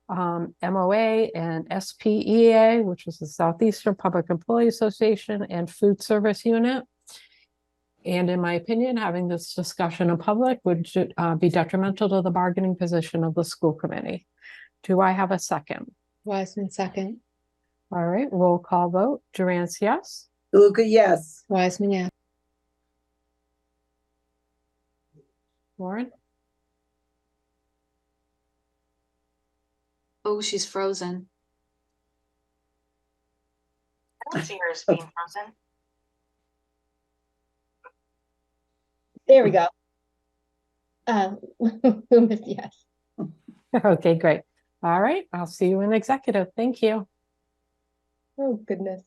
MOA and SPEA, which is the Southeastern Public Employee Association and Food Service Unit. And in my opinion, having this discussion in public would be detrimental to the bargaining position of the school committee. Do I have a second? Wiseman, second. All right, roll call vote. Durance, yes. Luca, yes. Wiseman, yeah. Lauren? Oh, she's frozen. I don't see hers being frozen. There we go. Loomis, yes. Okay, great. All right, I'll see you in executive. Thank you. Oh, goodness.